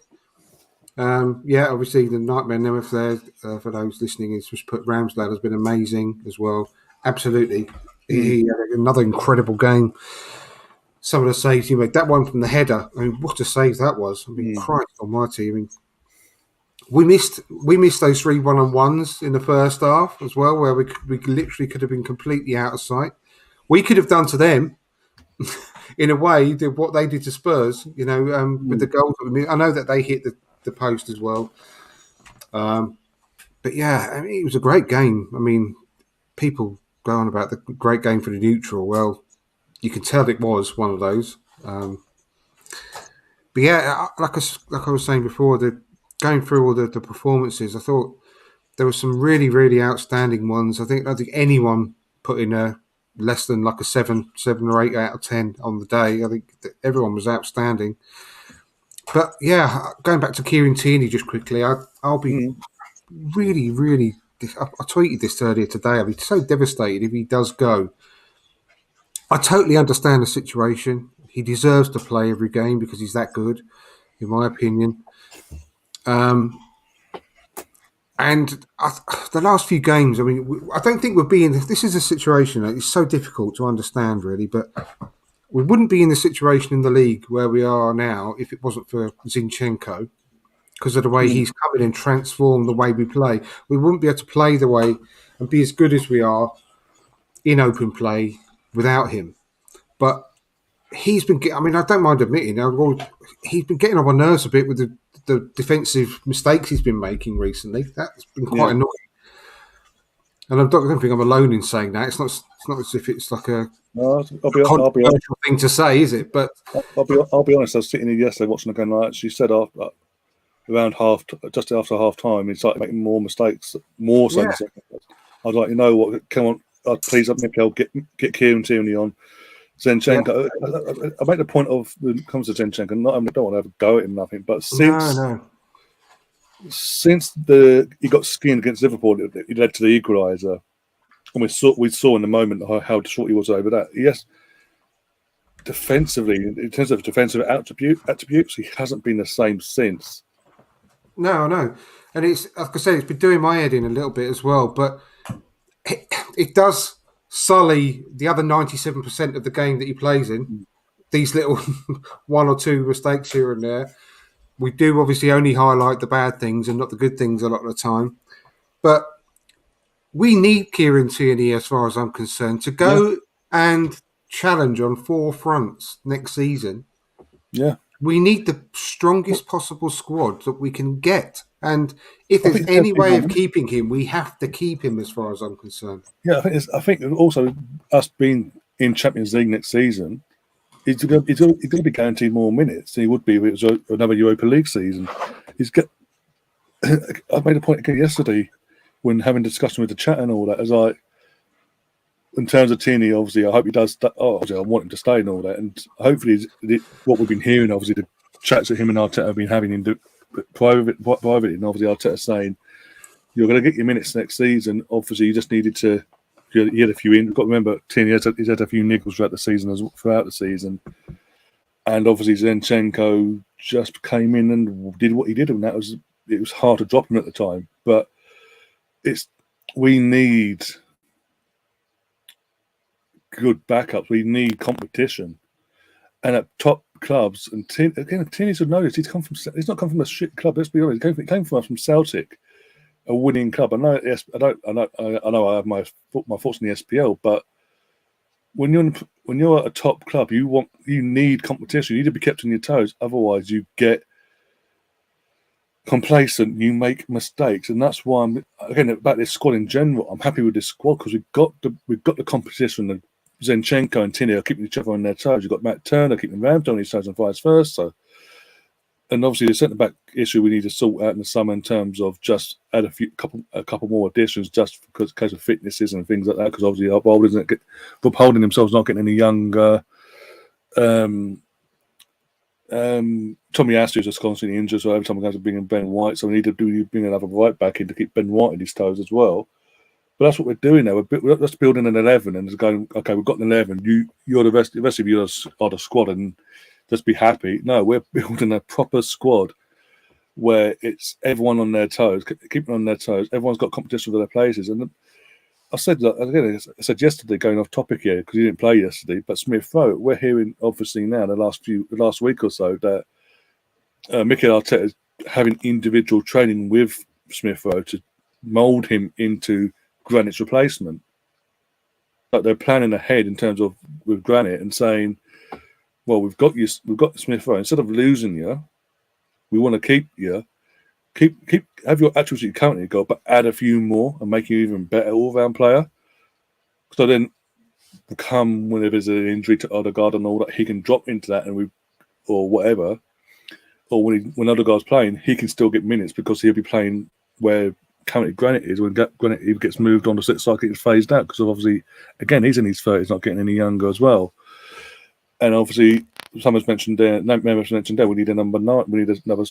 Obviously the Nightmare Nemeth there, for those listening, is just put Ramsdale has been amazing as well. Absolutely. He had another incredible game. Some of the saves he made. That one from the header, what a save that was. Christ almighty. We missed those 3 1-on-1s in the first half as well, where we literally could have been completely out of sight. We could have done to them in a way what they did to Spurs. With the goals. I know that they hit the post as well. But yeah, I mean, it was a great game. I mean, people go on about the great game for the neutral. Well, you can tell it was one of those. But yeah, like I was saying before, going through all the performances, I thought there were some really, really outstanding ones. I don't think anyone put in a less than like a 7 or 8 out of 10 on the day. I think that everyone was outstanding. But yeah, going back to Kieran Tierney just quickly, I'll be really, really. I tweeted this earlier today. I'll be so devastated if he does go. I totally understand the situation. He deserves to play every game because he's that good, in my opinion. And the last few games, I mean, I don't think we'll be in. This is a situation that is so difficult to understand, really. But we wouldn't be in the situation in the league where we are now if it wasn't for Zinchenko, because of the way he's come in and transformed the way we play. We wouldn't be able to play the way and be as good as we are in open play without him. But he's been. I mean, I don't mind admitting, he's been getting on my nerves a bit with the defensive mistakes he's been making recently. That's been quite annoying. And I don't think I'm alone in saying that. It's not as if it's like a controversial thing to say, is it? But I'll be honest. I was sitting here yesterday watching the game. Like she said, around just after half time, he started making more mistakes, more so. Yeah. I was like, you know what? Come on, please, Mikel, get Kieran Tierney on. Zinchenko. Yeah. I make the point of when it comes to Zinchenko. I don't want to have a go at him, nothing. But since he got skinned against Liverpool, it led to the equaliser, and we saw in the moment how short he was over that. Yes, defensively, in terms of defensive attributes, he hasn't been the same since. No, and it's like I said, it's been doing my head in a little bit as well. But it does sully the other 97% of the game that he plays in. These little 1 or 2 mistakes here and there. We do obviously only highlight the bad things and not the good things a lot of the time. But we need Kieran Tierney, as far as I'm concerned, to go and challenge on 4 fronts next season. Yeah. We need the strongest possible squad that we can get. And if there's any way of keeping him, we have to keep him, as far as I'm concerned. Yeah, I think also us being in Champions League next season, he's going to be guaranteed more minutes than he would be if it was another Europa League season. I made a point again yesterday when having a discussion with the chat and all that. As in terms of Tierney, obviously, I hope he does. Obviously, I want him to stay and all that. And hopefully, what we've been hearing, obviously, the chats that him and Arteta have been having in privately, and obviously Arteta saying, you're going to get your minutes next season. Obviously, you just needed to. He had a few in. You've got to remember, Tierney he's had a few niggles throughout the season. And obviously, Zinchenko just came in and did what he did, and it was hard to drop him at the time. But we need good backups. We need competition, and at top clubs. And Tierney should notice he's not come from a shit club. Let's be honest. He came from Celtic, a winning club. I know. Yes, I know. I have my thoughts on the SPL, but when you're at a top club, you need competition. You need to be kept on your toes. Otherwise, you get complacent. You make mistakes, and that's why I'm again about this squad in general. I'm happy with this squad because we've got the competition. The Zinchenko and Tierney are keeping each other on their toes. You've got Matt Turner keeping Ramsdale on his toes and vice versa. And obviously, the centre back issue we need to sort out in the summer in terms of just add a couple more additions, just because of fitnesses and things like that. Because obviously, Bob Holding themselves not getting any younger. Tommy Astu is just constantly injured, so every time we go to bring in Ben White, so we need to bring another right back in to keep Ben White on his toes as well. But that's what we're doing now. We're just building an 11 and just going, okay, we've got an 11. You're the rest of you are the squad, and just be happy. No, we're building a proper squad where it's everyone on their toes, keeping on their toes. Everyone's got competition for their places. And I said yesterday, going off topic here because he didn't play yesterday, but Smith Rowe, we're hearing obviously now the last week or so that Mikel Arteta having individual training with Smith Rowe to mould him into Granite's replacement. But they're planning ahead in terms of with Granite and saying, well, we've got Smith Rowe. Instead of losing you, we want to keep you. Have your attributes you currently got, but add a few more and make you even better all-round player. So then, whenever there's an injury to Odegaard and all that, he can drop into that or whatever. Or when Odegaard's playing, he can still get minutes because he'll be playing where currently Granite is. When Granite gets moved on to sit cycle, it's phased out because obviously, again, he's in his 30s, not getting any younger as well. And obviously, someone's mentioned there. We need a number 9. We need another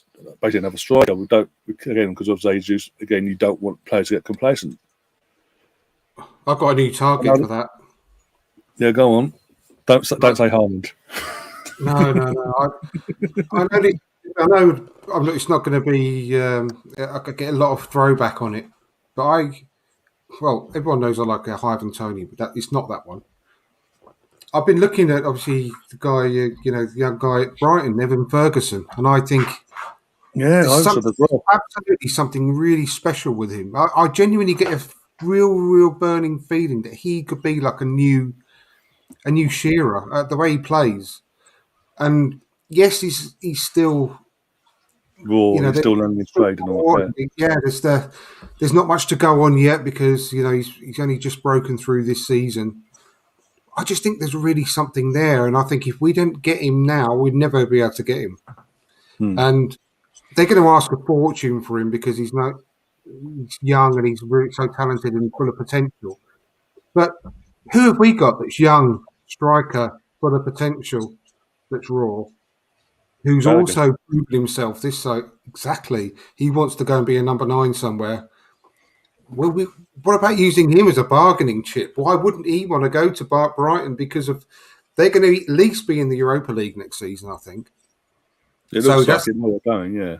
striker. We don't again because of age use. Again, you don't want players to get complacent. I've got a new target for that. Yeah, go on. Don't say Haaland. No. I know it's not going to be. I could get a lot of throwback on it, but everyone knows I like a Ivan Toney, but it's not that one. I've been looking at obviously the guy, the young guy at Brighton, Evan Ferguson, and I think there's absolutely something really special with him. I genuinely get a real burning feeling that he could be like a new Shearer, the way he plays. And yes, he's still raw. He's still learning his trade and all that. Yeah, there's not much to go on yet because he's only just broken through this season. I just think there's really something there, and I think if we don't get him now, we'd never be able to get him. And they're going to ask a fortune for him because he's young and he's really so talented and full of potential. But who have we got that's young, striker, full of potential, that's raw, who's also proven himself exactly? He wants to go and be a number 9 somewhere. Well, what about using him as a bargaining chip? Why wouldn't he want to go to Brighton? Because they're going to at least be in the Europa League next season, I think. It looks like it's more going, yeah.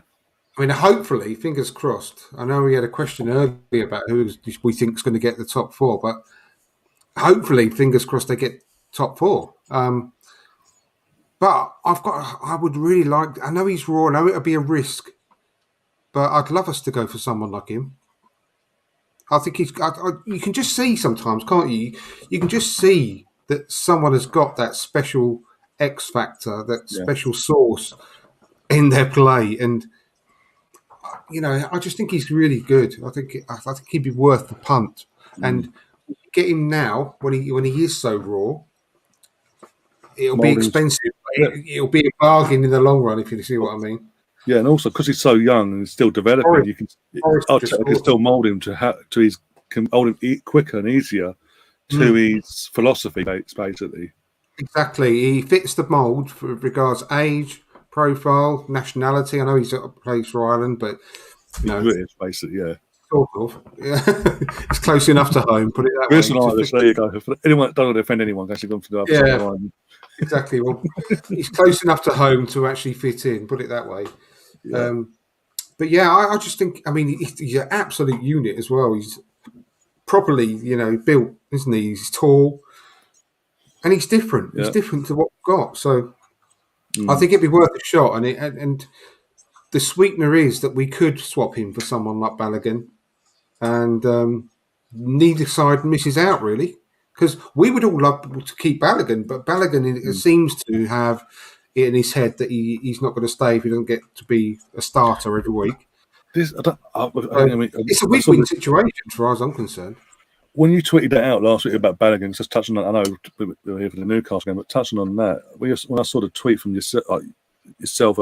I mean, hopefully, fingers crossed. I know we had a question earlier about who we think is going to get the top 4, but hopefully, fingers crossed, they get top 4. But I would really like. I know he's raw. I know it'll be a risk, but I'd love us to go for someone like him. I think you can just see sometimes, can't you? You can just see that someone has got that special X factor, that special sauce in their play, and I just think he's really good. I think he'd be worth the punt, and get him now when he is so raw. It'll be expensive. It'll be a bargain in the long run, if you see what I mean. Yeah, and also because he's so young and still developing, you can still mould him mold him quicker and easier to his philosophy, basically. Exactly, he fits the mould for regards age, profile, nationality. I know he's plays for Ireland, but British, basically, yeah. Sort of. Yeah. It's close enough to home. Put it that British way. Irish, there you go. Anyone don't want to offend anyone. Actually, gone to the other side of the line. Exactly. Well, he's close enough to home to actually fit in. Put it that way. Yeah. But yeah, I just think. I mean, he's an absolute unit as well. He's properly, built, isn't he? He's tall, and he's different. Yeah. He's different to what we've got. So I think it'd be worth a shot. And the sweetener is that we could swap him for someone like Balogun, and neither side misses out really. Because we would all love to keep Balogun, but Balogun seems to have it in his head that he's not going to stay if he doesn't get to be a starter every week. It's a win-win situation as far as I'm concerned. When you tweeted that out last week about Balogun, just touching on, I know we were here for the Newcastle game, but touching on that, when I saw the tweet from yourself, like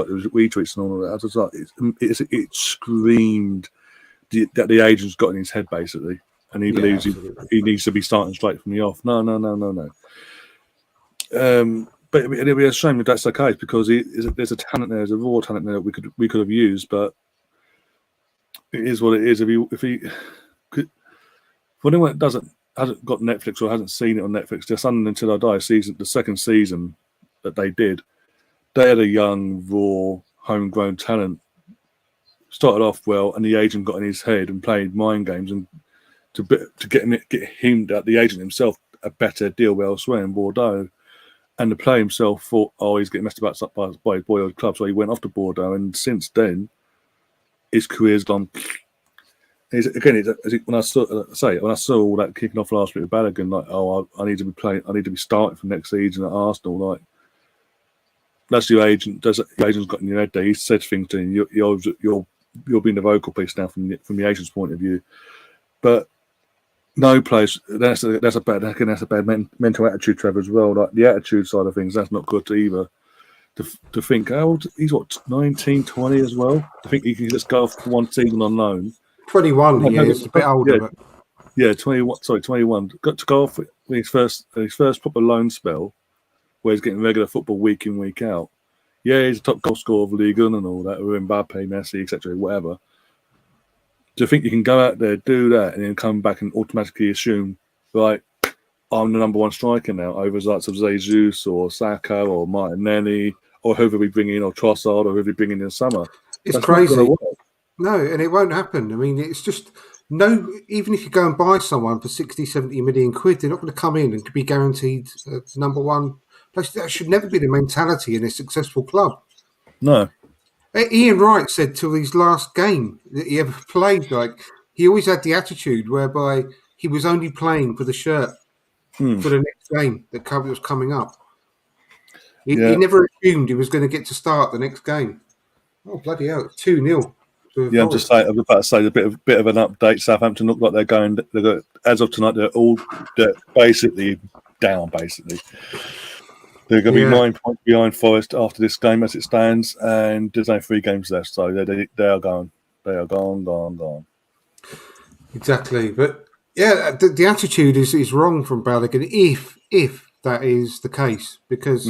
it was retweets and all of that, I was like, it screamed that the agent's got in his head basically. And he believes he needs to be starting straight from the off. No. But it'd be a shame if that's the case because there's a talent there, there's a raw talent there that we could have used, but it is what it is. For anyone that hasn't got Netflix or hasn't seen it on Netflix, just Until I Die the second season that they did, they had a young, raw, homegrown talent. Started off well, and the agent got in his head and played mind games and. To get him, the agent himself, a better deal elsewhere in Bordeaux, and the player himself thought, he's getting messed about by his boyhood club, so he went off to Bordeaux, and since then, his career's gone. When I saw all that kicking off last week with Balogun, like, oh, I need to be playing, I need to be starting for next season at Arsenal. Like, that's your agent. Your agent's got in your head there. He said things to him. You're being the vocal piece now from the agent's point of view. But no place. That's a bad mental attitude, Trevor, as well. Like the attitude side of things, that's not good either. To think, he's what 19, 20 as well. To think he can just go off for one season on loan. 21 he is, a bit older. Yeah, yeah, 21. Sorry, 21. Got to go off with his first proper loan spell, where he's getting regular football week in, week out. Yeah, he's a top goal scorer of the league and all that, with Mbappe, Messi, etc., whatever. Do you think you can go out there, do that, and then come back and automatically assume, like, I'm the number one striker now over the likes of Jesus or Saka or Martinelli or whoever we bring in, or Trossard or whoever we bring in the summer? It's crazy. No, and it won't happen. I mean, it's just even if you go and buy someone for 60, 70 million quid, they're not going to come in and be guaranteed number one place. That should never be the mentality in a successful club. No. Ian Wright said till his last game that he ever played, like, he always had the attitude whereby he was only playing for the shirt for the next game that was coming up. He never assumed he was going to get to start the next game. Oh, bloody hell, 2-0. Yeah, I'm about to say a bit of an update. Southampton look like they're going. As of tonight, they're basically down. Basically, they're going to be 9 points behind Forest after this game as it stands, and there's only 3 games left, so they are gone. They are gone. Exactly, but yeah, the attitude is wrong from Balogun if that is the case, because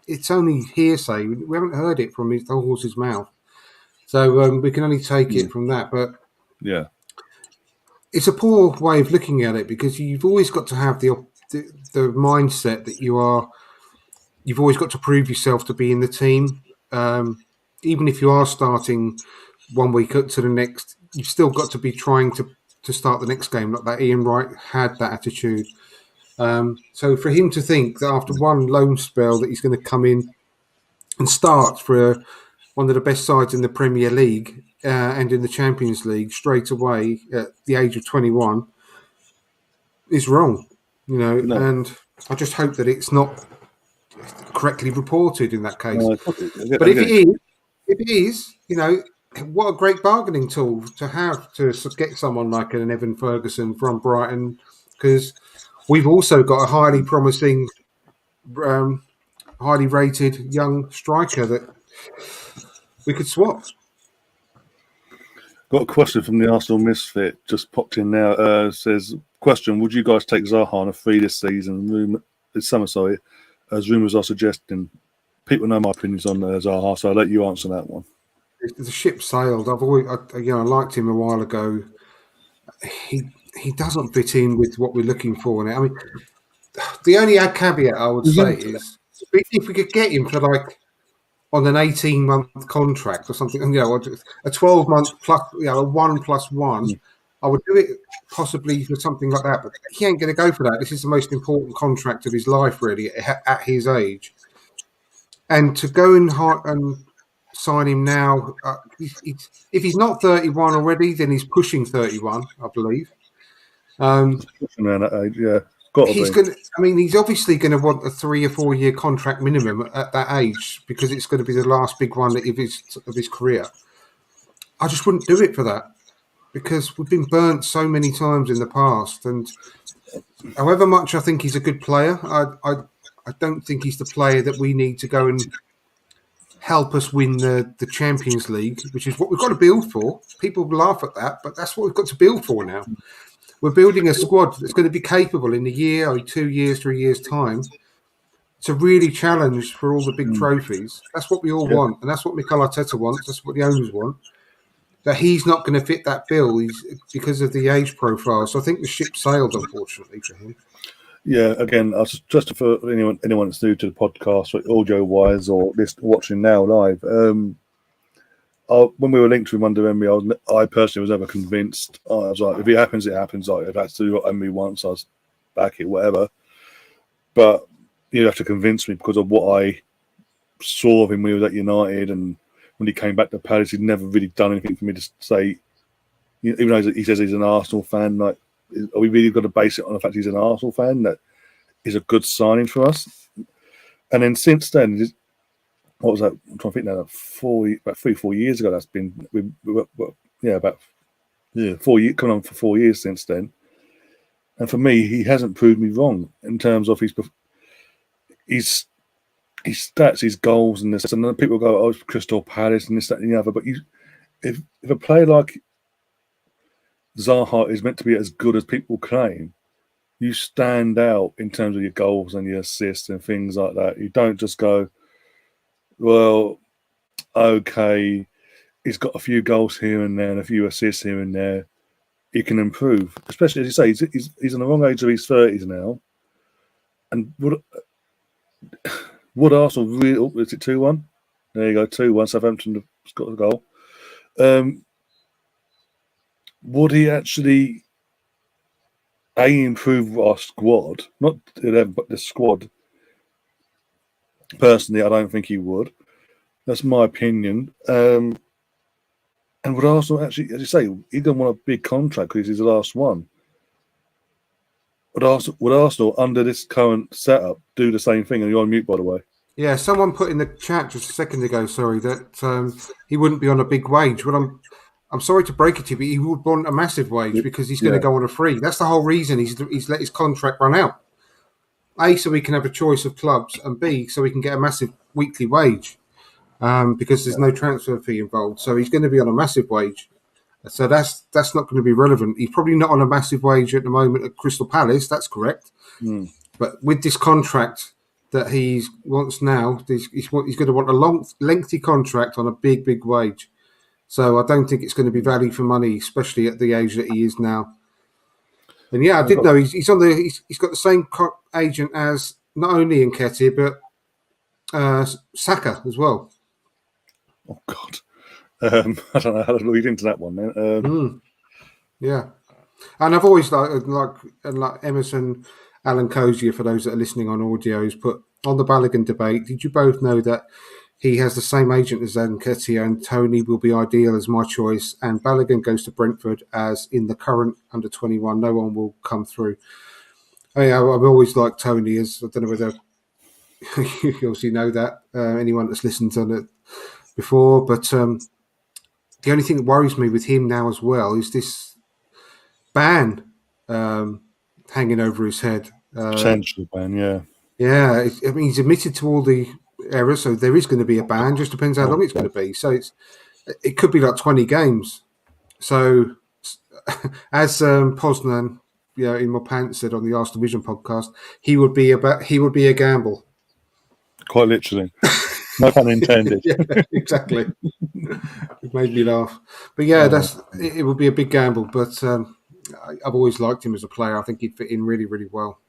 it's only hearsay. We haven't heard it from the horse's mouth. So we can only take it from that. But yeah, it's a poor way of looking at it, because you've always got to have the mindset that you've always got to prove yourself to be in the team. Even if you are starting 1 week up to the next, you've still got to be trying to start the next game. Like that, Ian Wright had that attitude. So for him to think that after one loan spell that he's going to come in and start for one of the best sides in the Premier League and in the Champions League straight away at the age of 21 is wrong, No. And I just hope that it's not correctly reported in that case. But if it is, what a great bargaining tool to have to get someone like an Evan Ferguson from Brighton, because we've also got a highly promising, highly rated young striker that we could swap. Got a question from the Arsenal Misfit, just popped in now. Says, question, would you guys take Zaha on a free this season? This summer, sorry, as rumours are suggesting. People know my opinions on Zaha, so I'll let you answer that one. The ship sailed. I liked him a while ago. He doesn't fit in with what we're looking for now. I mean, the only caveat I would say is if we could get him for on an 18-month contract or something, a 12-month plus, a 1+1, I would do it possibly for something like that. But he ain't going to go for that. This is the most important contract of his life, really, at his age. And to go and sign him now, if he's not 31 already, then he's pushing 31, I believe. Around that age, yeah. He's obviously going to want a 3 or 4 year contract minimum at that age, because it's going to be the last big one of his career. I just wouldn't do it for that, because we've been burnt so many times in the past. And however much I think he's a good player, I don't think he's the player that we need to go and help us win the Champions League, which is what we've got to build for. People laugh at that, but that's what we've got to build for now. We're building a squad that's going to be capable in a year or 2 years, 3 years' time to really challenge for all the big trophies. That's what we all want, and that's what Mikel Arteta wants. That's what the owners want. That he's not going to fit that bill because of the age profile. So I think the ship sailed, unfortunately, for him. Yeah, again, just for anyone that's new to the podcast, audio-wise, or watching now live, when we were linked to him under Emery, I personally was never convinced. I was like, if it happens, it happens. Like, if that's to do what Emery wants, I was back it, whatever. But you have to convince me because of what I saw of him when he was at United and when he came back to Palace, he'd never really done anything for me to say. Even though he says he's an Arsenal fan, like, are we really got to base it on the fact he's an Arsenal fan? That is a good signing for us. And then since then, what was that? I'm trying to think now. About 3-4 years ago, that's been about 4 years, coming on for 4 years since then. And for me, he hasn't proved me wrong in terms of his stats, his goals, and this. And then people go, "Oh, it's Crystal Palace and this, that, and the other." But if a player like Zaha is meant to be as good as people claim, you stand out in terms of your goals and your assists and things like that. You don't just go, well, okay, he's got a few goals here and there and a few assists here and there. He can improve, especially as you say, he's in the wrong age of his 30s now. And would Arsenal really? Oh, is it 2-1? There you go, 2-1. Southampton has got a goal. Would he actually improve our squad? Not 11, but the squad. Personally, I don't think he would. That's my opinion. And would Arsenal actually, as you say, he doesn't want a big contract because he's the last one. Would Arsenal, under this current setup, do the same thing? And you're on mute, by the way. Yeah, someone put in the chat just a second ago, that he wouldn't be on a big wage. Well, I'm sorry to break it to you, but he would want a massive wage because he's going to go on a free. That's the whole reason he's let his contract run out. A, so we can have a choice of clubs, and B, so we can get a massive weekly wage because there's no transfer fee involved. So he's going to be on a massive wage. So that's not going to be relevant. He's probably not on a massive wage at the moment at Crystal Palace. That's correct. But with this contract that he wants now, he's going to want a lengthy contract on a big wage. So I don't think it's going to be value for money, especially at the age that he is now. And yeah, I did know he's got the same agent as not only Nketiah but Saka as well. Oh God, I don't know how to lead into that one, man. Yeah, and I've always like Emerson Alan Cozier, for those that are listening on audio, has put on the Balogun debate. Did you both know that he has the same agent as Nketiah, and Tony will be ideal as my choice, and Balogun goes to Brentford as in the current under-21. No one will come through. I've always liked Tony. I don't know whether you obviously know that, anyone that's listened to it before, but the only thing that worries me with him now as well is this ban hanging over his head. Potential ban, yeah. Yeah, I mean, he's admitted to all the errors, so there is going to be a ban. Just depends how long it's going to be. So it could be like 20 games. So as Poznan, in my pants said on the Arsenal Vision podcast, he would be a gamble. Quite literally. No pun intended. Yeah, exactly. It made me laugh. But yeah, it would be a big gamble. But I've always liked him as a player. I think he'd fit in really, really well.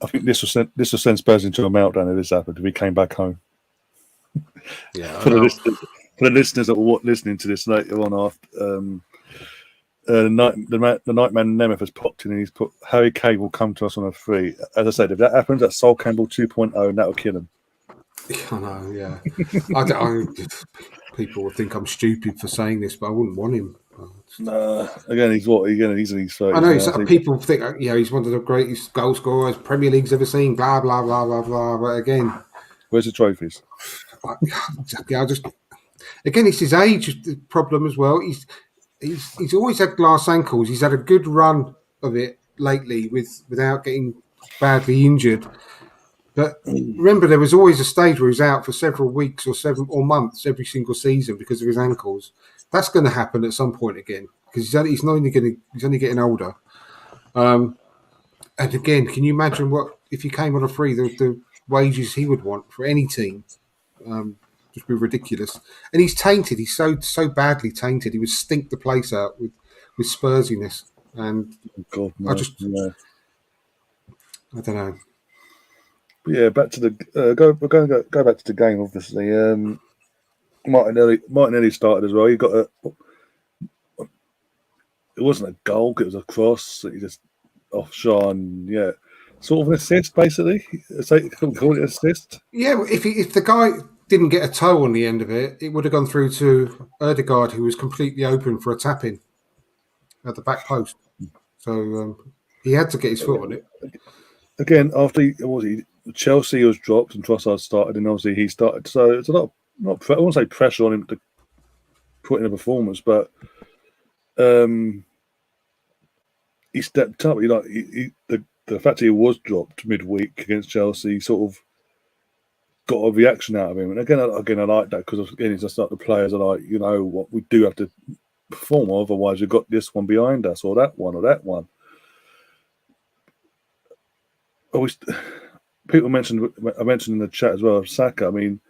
I think this will send Spurs into a meltdown if this happened, if he came back home. Yeah. For the listeners that were listening to this later on, after the Nightman Nemeth has popped in and he's put Harry Kane will come to us on a free. As I said, if that happens, that's Sol Campbell 2.0, and that'll kill him. I know, yeah. People would think I'm stupid for saying this, but I wouldn't want him. Again, he's what? Again, he's in his 30s. I know people think, he's one of the greatest goal scorers Premier League's ever seen. Blah blah blah blah blah. But again, where's the trophies? Again, it's his age problem as well. He's always had glass ankles. He's had a good run of it lately without getting badly injured. But remember, there was always a stage where he's out for several weeks or months every single season because of his ankles. That's going to happen at some point again because he's only getting older. And again, can you imagine what if he came on a free? The wages he would want for any team just be ridiculous. And he's tainted. He's so badly tainted. He would stink the place out with Spursiness. And God, no. I don't know. But yeah, back to the go back to the game. Obviously, Martinelli started as well. He got it wasn't a goal; it was a cross. He just offshore, and sort of an assist, basically. So call it an assist. Yeah, if the guy didn't get a toe on the end of it, it would have gone through to Erdegaard, who was completely open for a tap-in at the back post. So he had to get his foot on it. Again, after Chelsea was dropped and Trossard started, and obviously he started. So it's a lot of, I won't say pressure on him to put in a performance, but he stepped up. The fact that he was dropped midweek against Chelsea sort of got a reaction out of him. And again, I like that because again, it's just like the players are like, you know what, we do have to perform, otherwise we've got this one behind us or that one or that one. People mentioned, I mentioned in the chat as well, Saka. I mean,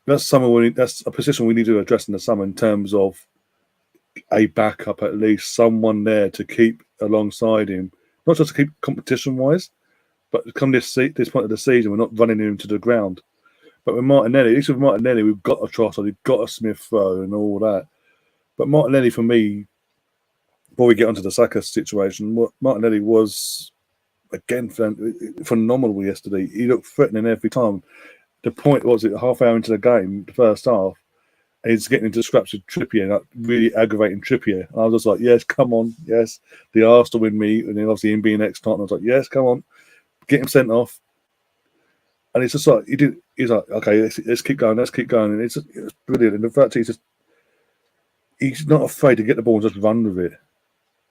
that's a position we need to address in the summer in terms of a backup, at least someone there to keep alongside him, not just to keep competition-wise, but come this point of the season, we're not running him to the ground. But with Martinelli, at least with Martinelli, we've got a Trossard, we've got a Smith Rowe and all that. But Martinelli, for me, before we get onto the Saka situation, Martinelli was, again, phenomenal yesterday. He looked threatening every time. The point was, it half hour into the game, the first half, and he's getting into scraps with Trippier, like really aggravating Trippier. And I was just like, yes, come on, yes. The Arsenal with me, and then obviously him being ex-Tottenham, I was like, yes, come on, get him sent off. And it's just like, he's like, okay, let's keep going, And it's brilliant. And the fact he's not afraid to get the ball and just run with it.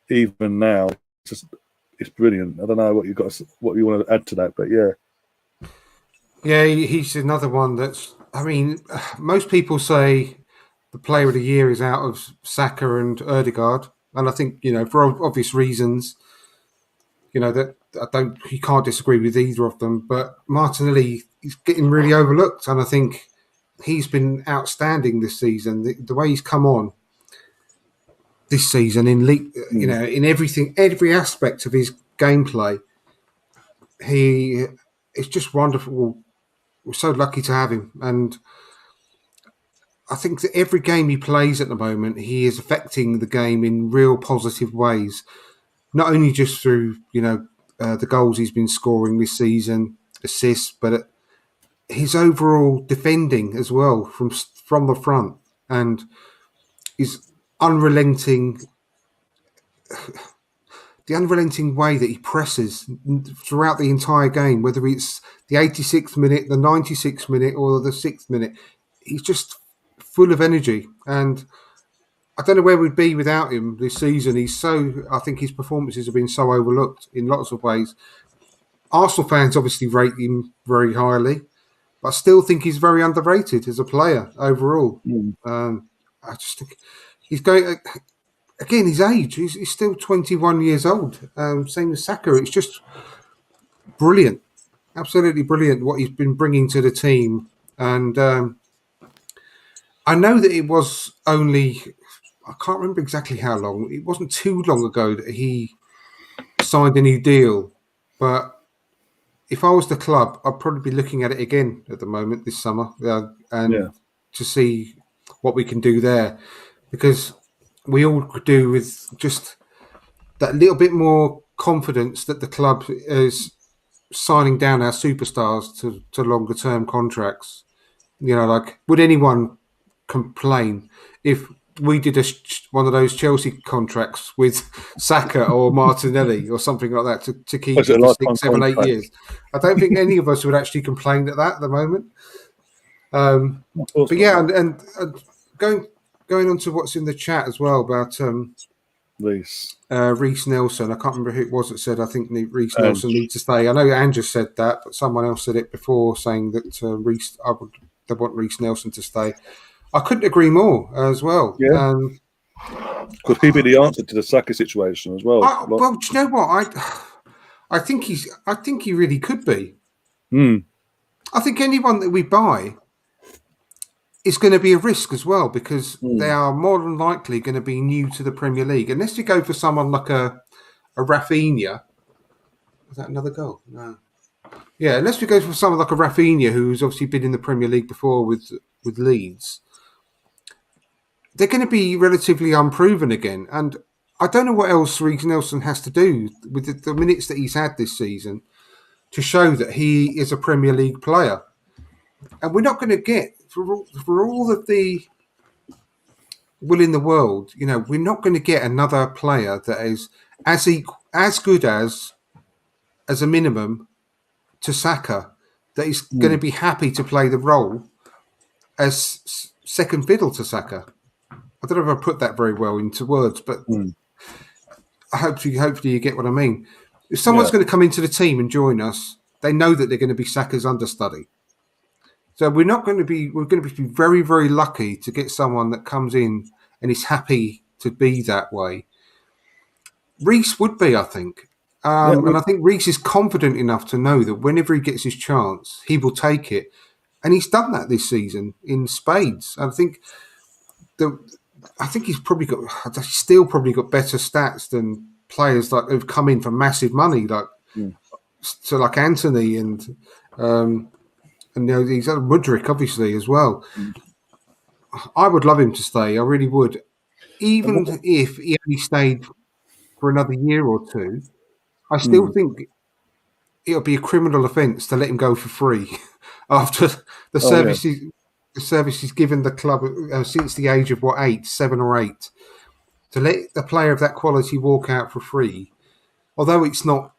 Even now, it's brilliant. I don't know what you want to add to that, but yeah. Yeah, he's another one that's, I mean, most people say the player of the year is out of Saka and Erdegaard. And I think, for obvious reasons, that you can't disagree with either of them. But Martinelli is getting really overlooked. And I think he's been outstanding this season. The way he's come on this season in in everything, every aspect of his gameplay, it's just wonderful. We're so lucky to have him. And I think that every game he plays at the moment, he is affecting the game in real positive ways. Not only just through, the goals he's been scoring this season, assists, but his overall defending as well from the front, and his unrelenting way that he presses throughout the entire game, whether it's the 86th minute, the 96th minute, or the 6th minute. He's just full of energy, and I don't know where we'd be without him this season. I think his performances have been so overlooked in lots of ways. Arsenal fans obviously rate him very highly, but I still think he's very underrated as a player overall. I just think he's going, again, his age, he's still 21 years old. Same as Saka. It's just brilliant. Absolutely brilliant what he's been bringing to the team. And I know that it was only, I can't remember exactly how long. It wasn't too long ago that he signed a new deal. But if I was the club, I'd probably be looking at it again at the moment this summer to see what we can do there. Because we all could do with just that little bit more confidence that the club is signing down our superstars to longer term contracts. Would anyone complain if we did one of those Chelsea contracts with Saka or Martinelli or something like that to keep it for 6, 7, 8 years? I don't think any of us would actually complain at the moment. But yeah, and going on to what's in the chat as well about Reece Nelson. I can't remember who it was that said, I think Reece Nelson needs to stay. I know Andrew said that, but someone else said it before, saying that they want Reece Nelson to stay. I couldn't agree more as well. Yeah. Could he be the answer to the Saka situation as well? Well, do you know what? I think he really could be. I think anyone that we buy is going to be a risk as well, because they are more than likely going to be new to the Premier League. Unless you go for someone like a Rafinha. Was that another goal? No. Yeah, unless we go for someone like a Rafinha, who's obviously been in the Premier League before with Leeds. They're going to be relatively unproven again. And I don't know what else Reece Nelson has to do with the minutes that he's had this season to show that he is a Premier League player. And we're not going to get, for all of the will in the world, we're not going to get another player that is as good as a minimum, to Saka, that is going to be happy to play the role as second fiddle to Saka. I don't know if I put that very well into words, but hopefully you get what I mean. If someone's going to come into the team and join us, they know that they're going to be Saka's understudy. So we're going to be very, very lucky to get someone that comes in and is happy to be that way. Reece would be, I think. And I think Reece is confident enough to know that whenever he gets his chance, he will take it. And he's done that this season in spades. I think he's still probably got better stats than players who've come in for massive money, like Anthony and he's Mudryk obviously as well. I would love him to stay. I really would, even if he only stayed for another year or two. I still think it'll be a criminal offence to let him go for free after the service he's given the club since the age of 7 or 8. To let the player of that quality walk out for free, although it's not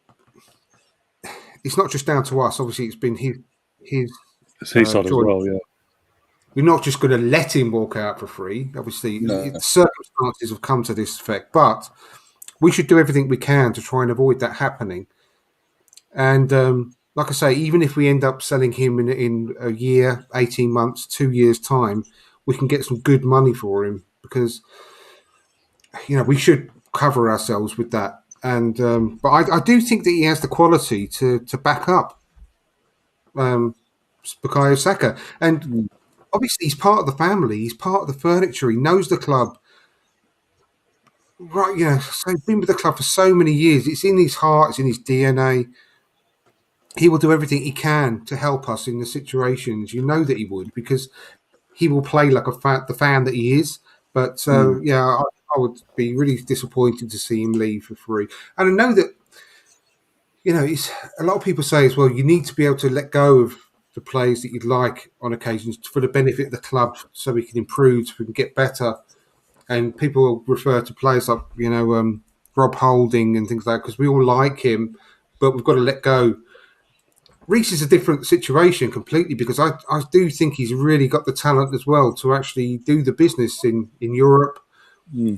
just down to us. Obviously, it's been his side as well. Yeah, we're not just going to let him walk out for free. Obviously, circumstances have come to this effect, but we should do everything we can to try and avoid that happening. And like I say, even if we end up selling him in a year, 18 months, 2 years' time, we can get some good money for him, because we should cover ourselves with that. And but I do think that he has the quality to back up Bukayo Saka. And obviously he's part of the family. He's part of the furniture. He knows the club. Right, so he's been with the club for so many years. It's in his heart. It's in his DNA. He will do everything he can to help us in the situations. You know that he would, because he will play like the fan that he is. But I would be really disappointed to see him leave for free. And I know that, it's a lot of people say as well, you need to be able to let go of the players that you'd like on occasions for the benefit of the club, so we can improve, so we can get better. And people refer to players like, Rob Holding and things like that, because we all like him, but we've got to let go. Reece is a different situation completely, because I do think he's really got the talent as well to actually do the business in Europe,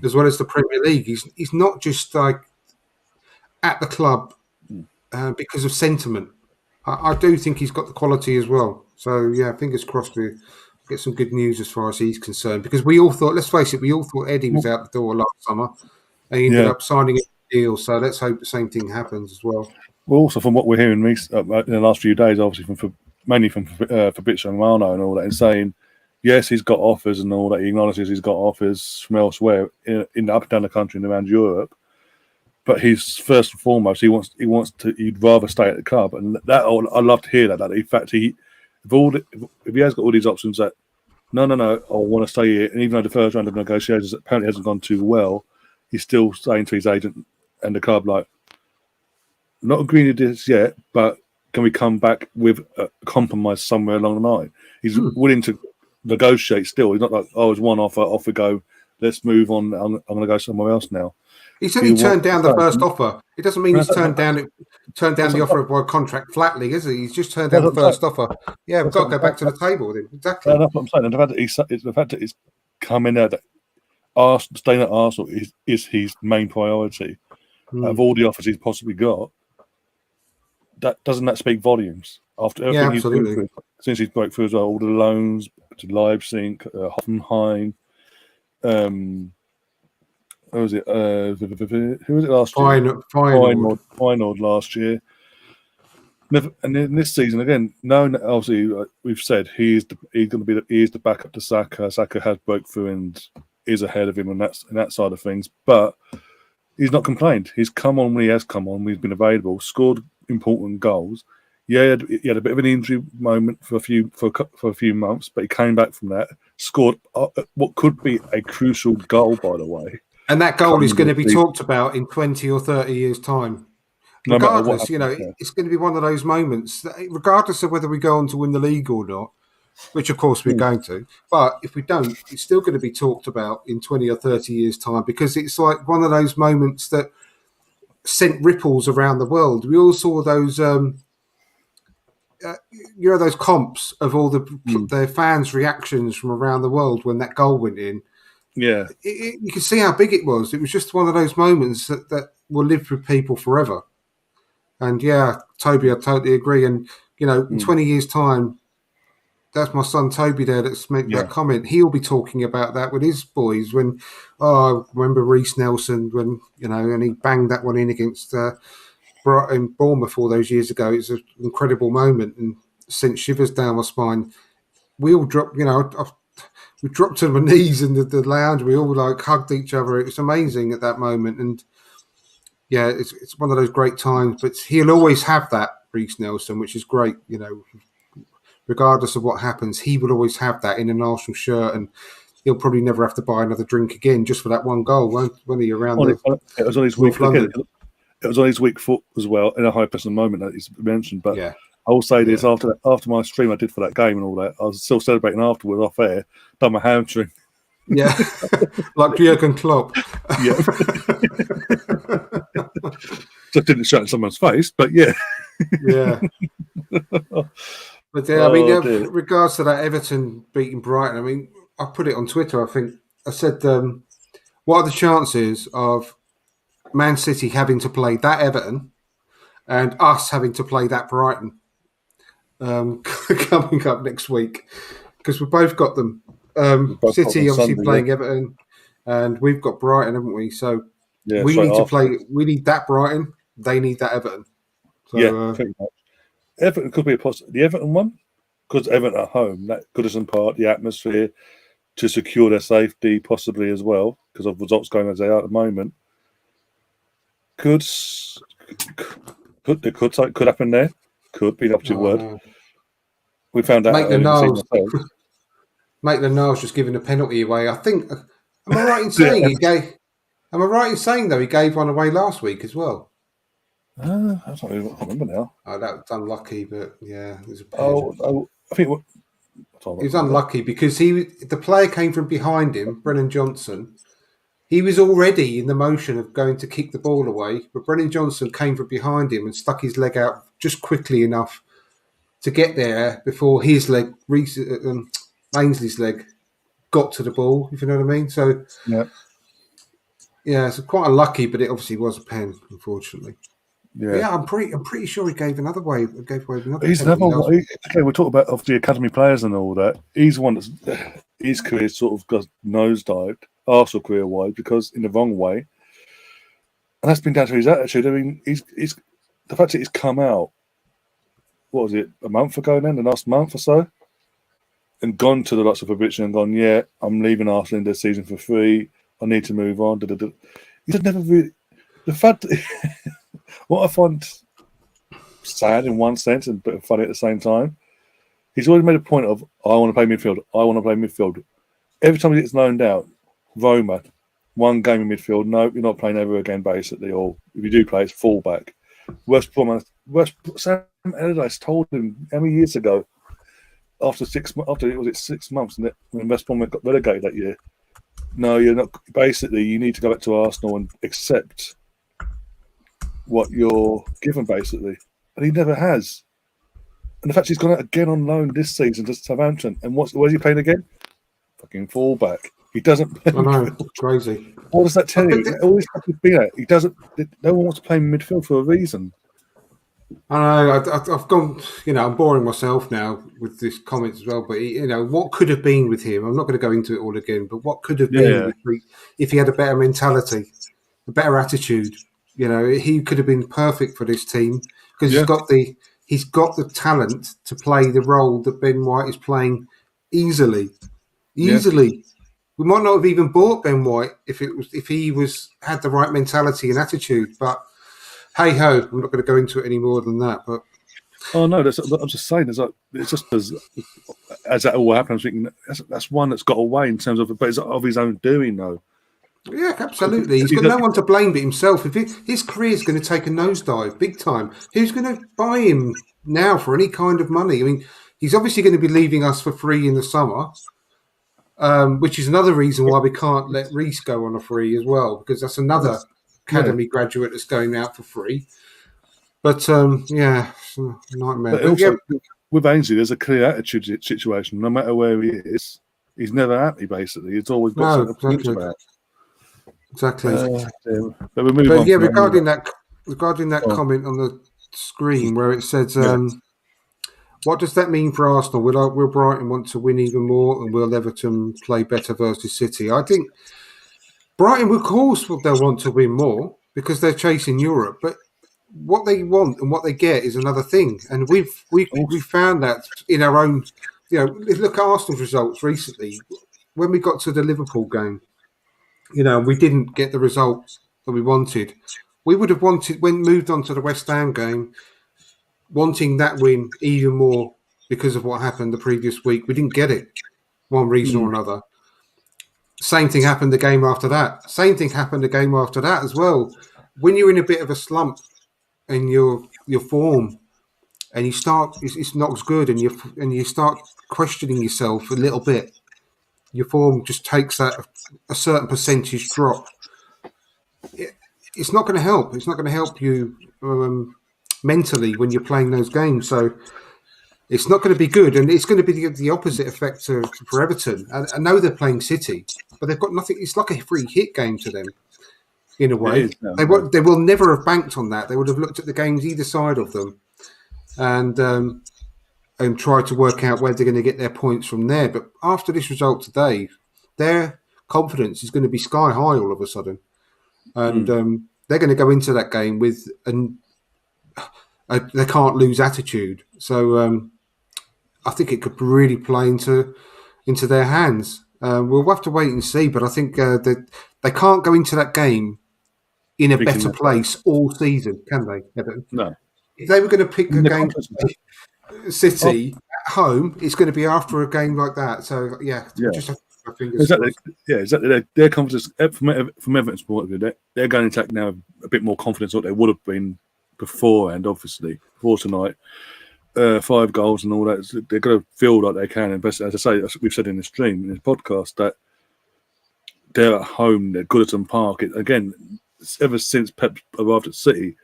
as well as the Premier League. He's not just like at the club because of sentiment. I do think he's got the quality as well. So, fingers crossed we get some good news as far as he's concerned, because we all thought, let's face it, Eddie was out the door last summer and he ended up signing a deal. So let's hope the same thing happens as well. Well, also from what we're hearing in the last few days, obviously mainly from Fabrizio Romano and all that, and saying, yes, he's got offers and all that. He acknowledges he's got offers from elsewhere in up and down the country and around Europe. But he's first and foremost, he'd rather stay at the club, and that I love to hear that. That in fact, if he has got all these options, that no, I want to stay here, and even though the first round of negotiations apparently hasn't gone too well, he's still saying to his agent and the club, like, not agreeing to this yet, but can we come back with a compromise somewhere along the line? He's willing to negotiate still. He's not like, it's one offer, off we go, let's move on. I'm going to go somewhere else now. He said he turned down the first offer. It doesn't mean he's turned down the offer of a contract flatly, is he? He's just turned down the first offer. Yeah, we've got to go back to the table with him. Exactly. That's what I'm saying. And the fact that he's coming out that staying at Arsenal is his main priority. Of all the offers he's possibly got, doesn't that speak volumes? After everything he's been through, since he's broke through as well, all the loans to Leipzig, Hoffenheim, who was it? Who was it last year? Feyenoord last year. And in this season again, obviously we've said he's going to be the backup to Saka. Saka has broke through and is ahead of him on that side of things, but he's not complained. He's come on when he has come on. He's been available, scored important goals. Yeah, he had a bit of an injury moment for a few months, but he came back from that. Scored what could be a crucial goal, by the way. And that goal is going to be talked about in 20 or 30 years' time. Regardless, it's going to be one of those moments, that, regardless of whether we go on to win the league or not, which of course we're going to. But if we don't, it's still going to be talked about in 20 or 30 years' time, because it's like one of those moments that sent ripples around the world. We all saw those, those comps of all their fans' reactions from around the world when that goal went in. Yeah. You can see how big it was. It was just one of those moments that will live with people forever. And yeah, Toby, I totally agree. And, in 20 years' time, that's my son Toby there that's made that comment. He'll be talking about that with his boys when, I remember Reece Nelson when, and he banged that one in against Brighton, Bournemouth all those years ago. It's an incredible moment and sent shivers down my spine. We all dropped, we dropped to my knees in the lounge. We all hugged each other. It was amazing at that moment. And yeah, it's one of those great times, but he'll always have that, Reece Nelson, which is great, regardless of what happens, he will always have that in an Arsenal shirt, and he'll probably never have to buy another drink again just for that one goal, won't he? It was on his week again. It was on his weak foot as well, in a high personal moment that he's mentioned. But I will say this, after my stream I did for that game and all that, I was still celebrating afterwards off air, done my hamstring. Yeah, like Jurgen Klopp. Yeah. Just didn't show it in someone's face, but yeah. Yeah. But yeah, in regards to that Everton beating Brighton, I mean, I put it on Twitter, I think. I said, what are the chances of Man City having to play that Everton and us having to play that Brighton coming up next week? Because we've both got them. City obviously playing Everton, and we've got Brighton, haven't we? So we need to play. We need that Brighton. They need that Everton. So, pretty much. Everton could be a possible. The Everton one, because Everton at home, that Goodison Park, the atmosphere to secure their safety, possibly as well, because of results going as they are at the moment. Could happen there. Could be an opposite word. We found out. Maitland-Niles just giving a penalty away. I think. Am I right in saying he gave? Am I right in saying though he gave one away last week as well? I don't remember now. Oh, that was unlucky, but yeah, there's a. I think he was unlucky because the player came from behind him, Brennan Johnson. He was already in the motion of going to kick the ball away, but Brennan Johnson came from behind him and stuck his leg out just quickly enough to get there before his leg, Ainsley's leg, got to the ball, if you know what I mean. So, it's quite unlucky, but it obviously was a pen, unfortunately. Yeah, I'm pretty sure he gave another way. He's another one. Okay, we're talking about of the academy players and all that. He's one that's his career sort of got nosedived, Arsenal career-wise, because in the wrong way, and that's been down to his attitude. I mean, he's the fact that he's come out. What was it, a month ago? Then the last month or so, and gone to the likes of Fabricio and gone, yeah, I'm leaving Arsenal in this season for free. I need to move on. He's never really the fact. That, what I find sad in one sense and but funny at the same time, he's always made a point of, I want to play midfield. I want to play midfield. Every time he gets loaned out, Roma, one game in midfield, no, you're not playing ever again, basically. Or if you do play, it's fullback. Sam Allardyce told him how many years ago, after 6 months, when West Brom got relegated that year, no, you're not. Basically, you need to go back to Arsenal and accept what you're given, basically. And he never has. And the fact he's gone out again on loan this season to Southampton, and where's he playing again? Fucking fullback. He doesn't play. I know, crazy. What does that tell you? Always have to be that. He doesn't. No one wants to play midfield for a reason. I know. I've gone. I'm boring myself now with this comment as well. But what could have been with him? I'm not going to go into it all again. But what could have been if he had a better mentality, a better attitude? He could have been perfect for this team because he's got the talent to play the role that Ben White is playing easily. We might not have even bought Ben White if he had the right mentality and attitude. But hey ho, I'm not going to go into it any more than that. But I'm just saying, it's just as that all happens, thinking that's one that's got away in terms of, but it's of his own doing though. Yeah, absolutely. He's got no one to blame but himself. If his career is going to take a nosedive big time, who's going to buy him now for any kind of money? I mean, he's obviously going to be leaving us for free in the summer, which is another reason why we can't let Reece go on a free as well, because that's another academy graduate that's going out for free. But yeah, it's a nightmare. But also, with Ainsley, there's a clear attitude situation. No matter where he is, he's never happy. Basically, he's always got something to think about. Exactly. But we're moving on. Yeah, regarding that comment on the screen where it says, "What does that mean for Arsenal? Will Brighton want to win even more, and will Everton play better versus City?" I think Brighton, of course, they'll want to win more because they're chasing Europe, but what they want and what they get is another thing. And we've found that in our own. Look at Arsenal's results recently. When we got to the Liverpool game, we didn't get the result that we wanted. We would have moved on to the West Ham game, wanting that win even more because of what happened the previous week. We didn't get it, one reason or another. Same thing happened the game after that. Same thing happened the game after that as well. When you're in a bit of a slump and your form, and you start, it's not as good, and you start questioning yourself a little bit. Your form just takes a certain percentage drop. It's not going to help. It's not going to help you mentally when you're playing those games. So it's not going to be good, and it's going to be the opposite effect for Everton. I know they're playing City, but they've got nothing. It's like a free hit game to them, in a way. They will never have banked on that. They would have looked at the games either side of them, and try to work out where they're going to get their points from there. But after this result today, their confidence is going to be sky high all of a sudden. And they're going to go into that game with they can't lose attitude. So I think it could really play into their hands. We'll have to wait and see, but I think they can't go into that game in a better place all season, can they, Everton? No. If they were going to pick a game City at home, it's going to be after a game like that. So just have my fingers exactly. Crossed. Yeah, exactly. Their confidence from Everton's point of view, they're going to attack now a bit more confidence than what they would have been beforehand. Obviously, before tonight, 5 goals and all that, they're going to feel like they can. And as I say, we've said in the stream, in this podcast, that they're at home. They're Goodison Park. Again, ever since Pep arrived at City,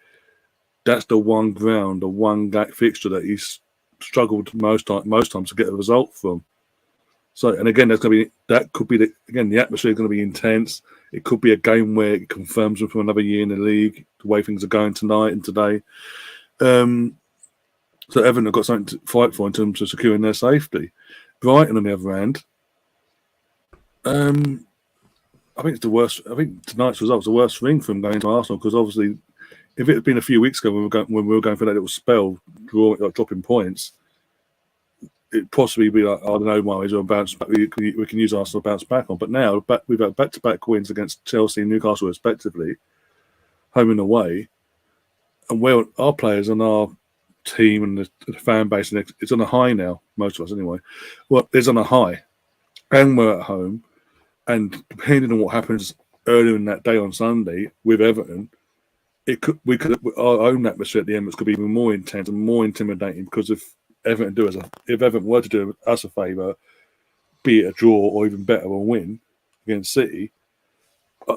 that's the one ground, the one fixture that he's struggled most times to get a result from. So, and again, the atmosphere is going to be intense. It could be a game where it confirms them for another year in the league, the way things are going tonight and today. So Everton have got something to fight for in terms of securing their safety. Brighton, on the other hand, I think it's the worst. I think tonight's result was the worst thing for them going to Arsenal, because obviously, if it had been a few weeks ago when we were going for that little spell, dropping points, it'd possibly be like, I don't know, worries or bounce back. We can use Arsenal to bounce back on. But now we've had back-to-back wins against Chelsea and Newcastle respectively, home and away, and where our players and our team and the fan base, and it's on a high now. Most of us, anyway. Well, it's on a high, and we're at home. And depending on what happens earlier in that day on Sunday with Everton, our own atmosphere at the Emirates could be even more intense and more intimidating, because if Everton were to do us a favour, be it a draw or even better, a win against City,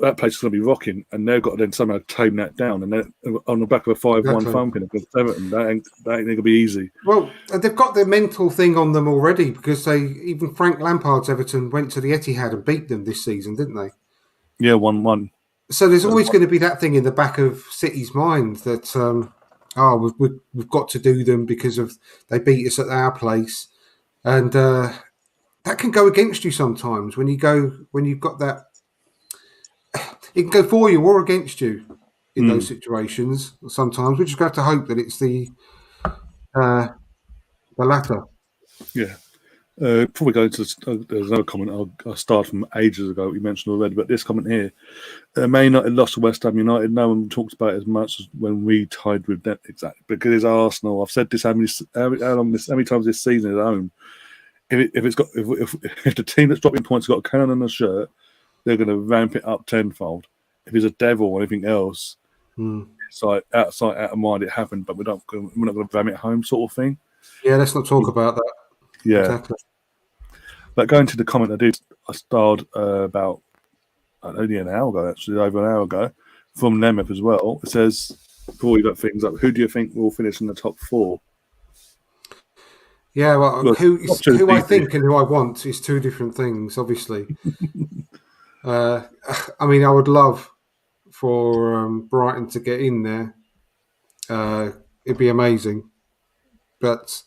that place is going to be rocking, and they've got to then somehow tame that down. And then on the back of a 5-1 thumping against Everton, that ain't going to be easy. Well, they've got their mental thing on them already, because even Frank Lampard's Everton went to the Etihad and beat them this season, didn't they? Yeah, 1-1. So there's always going to be that thing in the back of City's mind that we've got to do them because of they beat us at our place, and that can go against you sometimes when you've got that. It can go for you or against you in those situations. Sometimes we just have to hope that it's the latter. Yeah. Before we go into there's another comment I started from ages ago, you mentioned already, but this comment here, Man United lost to West Ham United. No one talks about it as much as when we tied with them, exactly, because it's Arsenal. I've said this how many times this season at home. If the team that's dropping points has got a cannon on the shirt, they're going to ramp it up tenfold. If it's a devil or anything else, it's like out of mind. It happened, but we're not going to ram it home, sort of thing. Yeah, let's not talk about that. Yeah. Exactly. But going to the comment I starred about only an hour ago, actually, over an hour ago, from Nemeth as well. It says, before we got things up, who do you think will finish in the top 4? Yeah, well, Well, not too who I easy. think and who I want is two different things, obviously. I mean, I would love for Brighton to get in there. It'd be amazing. But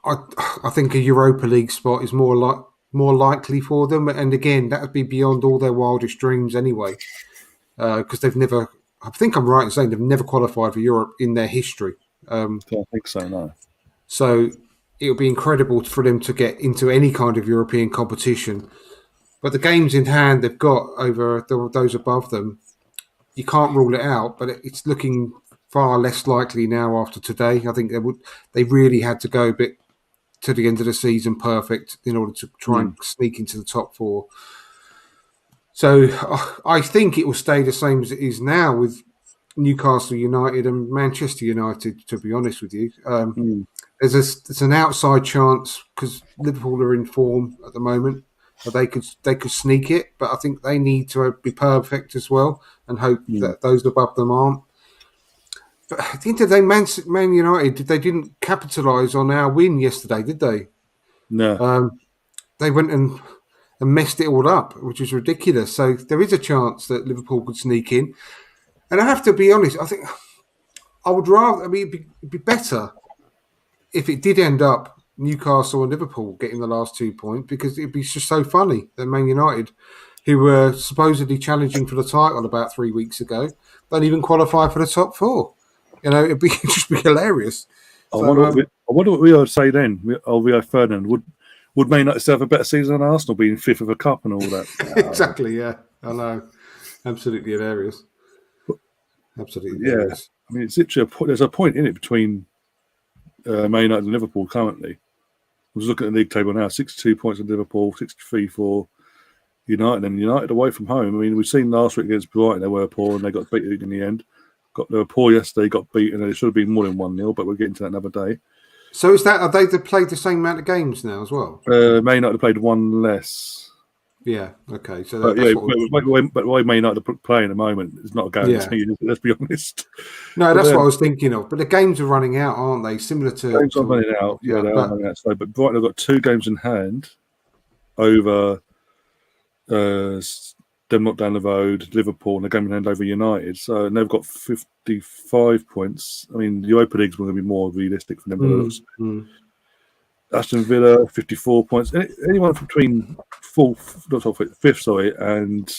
I think a Europa League spot is more likely for them. And again, that would be beyond all their wildest dreams anyway. Because they've never, I think I'm right in saying they've never qualified for Europe in their history. I think so, no. So it would be incredible for them to get into any kind of European competition. But the games in hand they've got over those above them, you can't rule it out. But it's looking far less likely now after today. I think they really had to go a bit to the end of the season perfect in order to try and sneak into the top 4. So I think it will stay the same as it is now with Newcastle United and Manchester United, to be honest with you. There's an outside chance because Liverpool are in form at the moment. They could sneak it, but I think they need to be perfect as well and hope that those above them aren't. But at the end of the day, Man United, they didn't capitalise on our win yesterday, did they? No. They went and messed it all up, which is ridiculous. So there is a chance that Liverpool could sneak in. And I have to be honest, I think I would rather, it'd be better if it did end up Newcastle and Liverpool getting the last 2 points, because it'd be just so funny that Man United, who were supposedly challenging for the title about 3 weeks ago, don't even qualify for the top 4. It'd just be hilarious. I wonder what we would say then. Rio Ferdinand would Man United have a better season than Arsenal, being 5th of a cup and all that. Exactly, yeah. I know. Absolutely hilarious. Absolutely hilarious. I mean, it's literally there's a point in it between Man United and Liverpool currently. I was looking at the league table now, 62 points in Liverpool, 63 for United, and United away from home. I mean, we've seen last week against Brighton, they were poor and they got beaten in the end. They were poor yesterday, got beaten, and it should have been more than 1-0, but we'll get into that another day. So are they played the same amount of games now as well? Man United have played one less. Yeah, okay. So but why Man United are playing at the moment is not a guarantee, let's be honest. No, that's what I was thinking of. But the games are running out, aren't they? Similar to... Games are running out, they are running out. So, but Brighton have got 2 games in hand over them not down the road, Liverpool, and a game in hand over United. So, and they've got 55 points. I mean, the Europa League's going to be more realistic for them. Aston Villa, 54 points. Anyone between 5th, and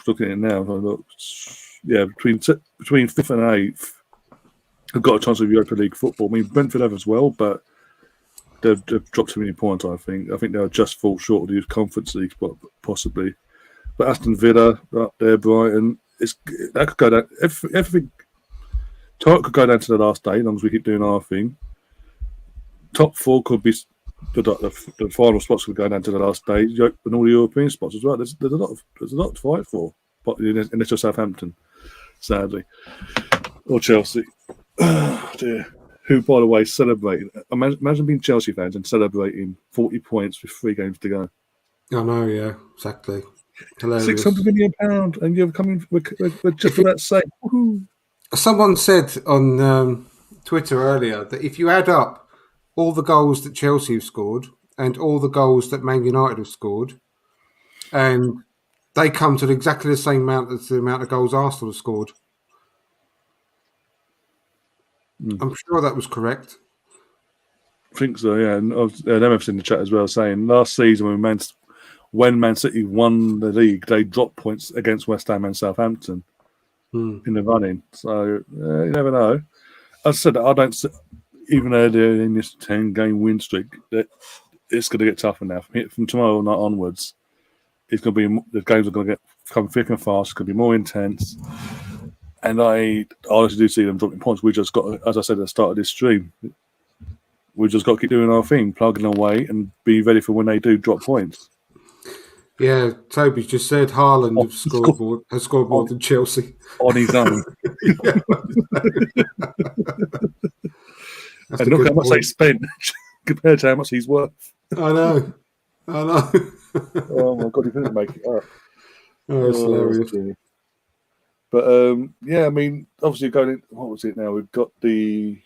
looking at it now, between 5th and 8th, have got a chance of Europa League football. I mean, Brentford have as well, but they've dropped too many points, I think. I think they'll just fall short of the Conference League spot, possibly. But Aston Villa, up there, Brighton, that could go down. Everything could go down to the last day, as long as we keep doing our thing. Top 4 could be the final spots could go down to the last day, and all the European spots as well. There's a lot to fight for, but unless you're Southampton, sadly, or Chelsea. Oh, dear. Who, by the way, celebrating. Imagine being Chelsea fans and celebrating 40 points with 3 games to go. I know, yeah, exactly. Hilarious. £600 million, and you're coming with just for that sake. Woo-hoo. Someone said on Twitter earlier that if you add up all the goals that Chelsea have scored and all the goals that Man United have scored, and they come to exactly the same amount as the amount of goals Arsenal have scored. I'm sure that was correct. I think so, yeah. And MF's in the chat as well saying last season when Man City won the league, they dropped points against West Ham and Southampton in the running. So you never know. As I said, I don't. Even though they're in this 10-game win streak, it's going to get tougher now. From tomorrow night onwards, it's going to be the games are going to come thick and fast. It's going to be more intense. And I honestly do see them dropping points. We just got, as I said at the start of this stream, we just got to keep doing our thing, plugging away, and be ready for when they do drop points. Yeah, Toby's just said Haaland has scored more than Chelsea on his own. That's And a look good how much they point. spent compared to how much he's worth. I know. Oh my god, he couldn't make it up. Oh, it's Oh hilarious. dear. But yeah, I mean, obviously going in, what was it now? We've got the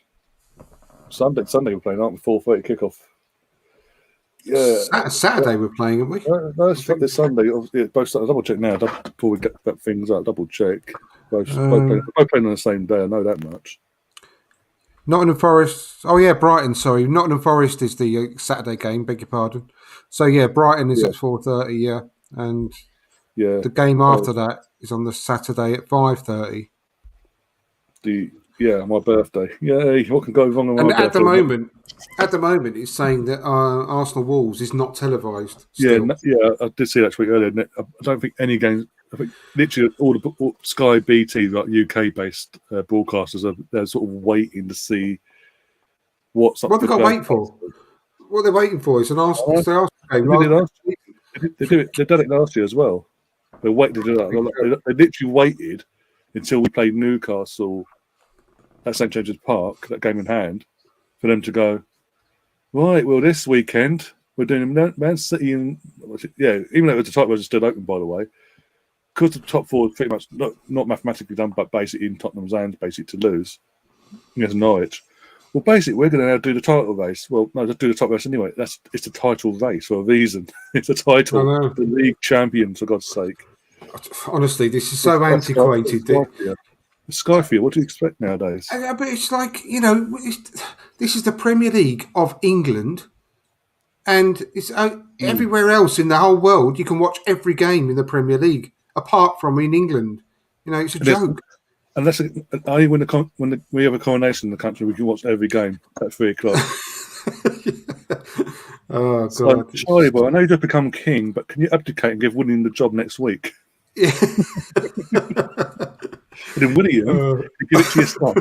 Sunday we're playing, aren't we? 4:30 kickoff. Yeah. Saturday we're playing, aren't we? No, I it's think. this Sunday. Yeah, both. I'll double check now before we get things up. Double check. Um, Both playing on the same day. I know that much. Nottingham Forest. Oh yeah, Brighton. Sorry, Nottingham Forest is the Saturday game. Beg your pardon. So yeah, Brighton is Yeah, at 4:30. Yeah, and yeah. the game Oh, after that is on the Saturday at 5:30. my birthday. Yay! What can go wrong on And my at birthday? the moment, it's saying that Arsenal Wolves is not televised Yeah, still. I did see that tweet earlier. I don't think any games. I think literally all Sky BT, like UK based broadcasters, they're sort of waiting to see what's up What for they got to grabs. wait for? What they're waiting for is an Arsenal. It's the Arsenal game. They did it last. They do it. They done it last year as well. They waited to do that. They literally waited until we played Newcastle at St James's Park, that game in hand, for them to go, right, well, this weekend we're doing Man City and, even though it was the title was still open, by the way, because the top four is pretty much not mathematically done, but basically in Tottenham's hands, basically to lose against Norwich. Well, basically, we're going to now do the title race. Well, no, just do the title race anyway. It's the title race for a reason. It's a I title, know. the league champion, for God's sake. Honestly, this is so antiquated. Skyfield, what do you expect nowadays? But it's like, this is the Premier League of England, and it's everywhere else in the whole world. You can watch every game in the Premier League, apart from in England. It's a joke. Unless only when we have a coronation in the country, we can watch every game at 3:00. Oh So, God! Charlie boy, I know you've just become king, but can you abdicate and give William the job next week? Yeah. And then William, give it to your son.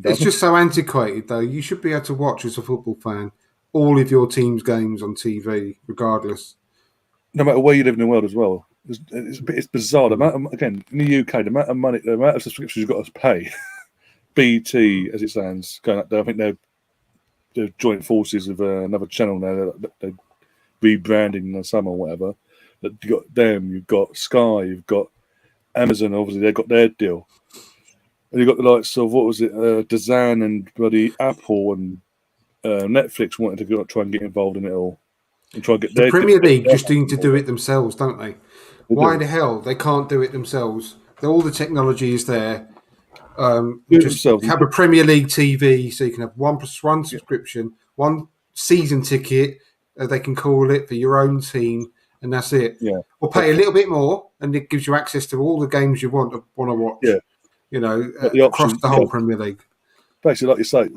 It's just so antiquated, though. You should be able to watch, as a football fan, all of your team's games on TV, regardless. No matter where you live in the world as well. It's bizarre. The amount of, again, in the UK, the amount of money, the amount of subscriptions you've got to pay, BT, as it stands, going up there. I think they're joint forces with another channel now. They're rebranding in the summer or whatever. But you've got them, you've got Sky, you've got Amazon, obviously, they've got their deal. And you've got the likes of, what was it, DAZN and bloody Apple and Netflix wanting to try and get involved in it all. And try and get the Premier League just need to do it themselves, don't they? Why the hell they can't do it themselves? All the technology is there. Just have a Premier League TV, so you can have 1+1 subscription, one season ticket, they can call it, for your own team, and that's it. Yeah. Or pay a little bit more, and it gives you access to all the games you want to watch. Yeah. Across the whole Premier League. Basically, like you say,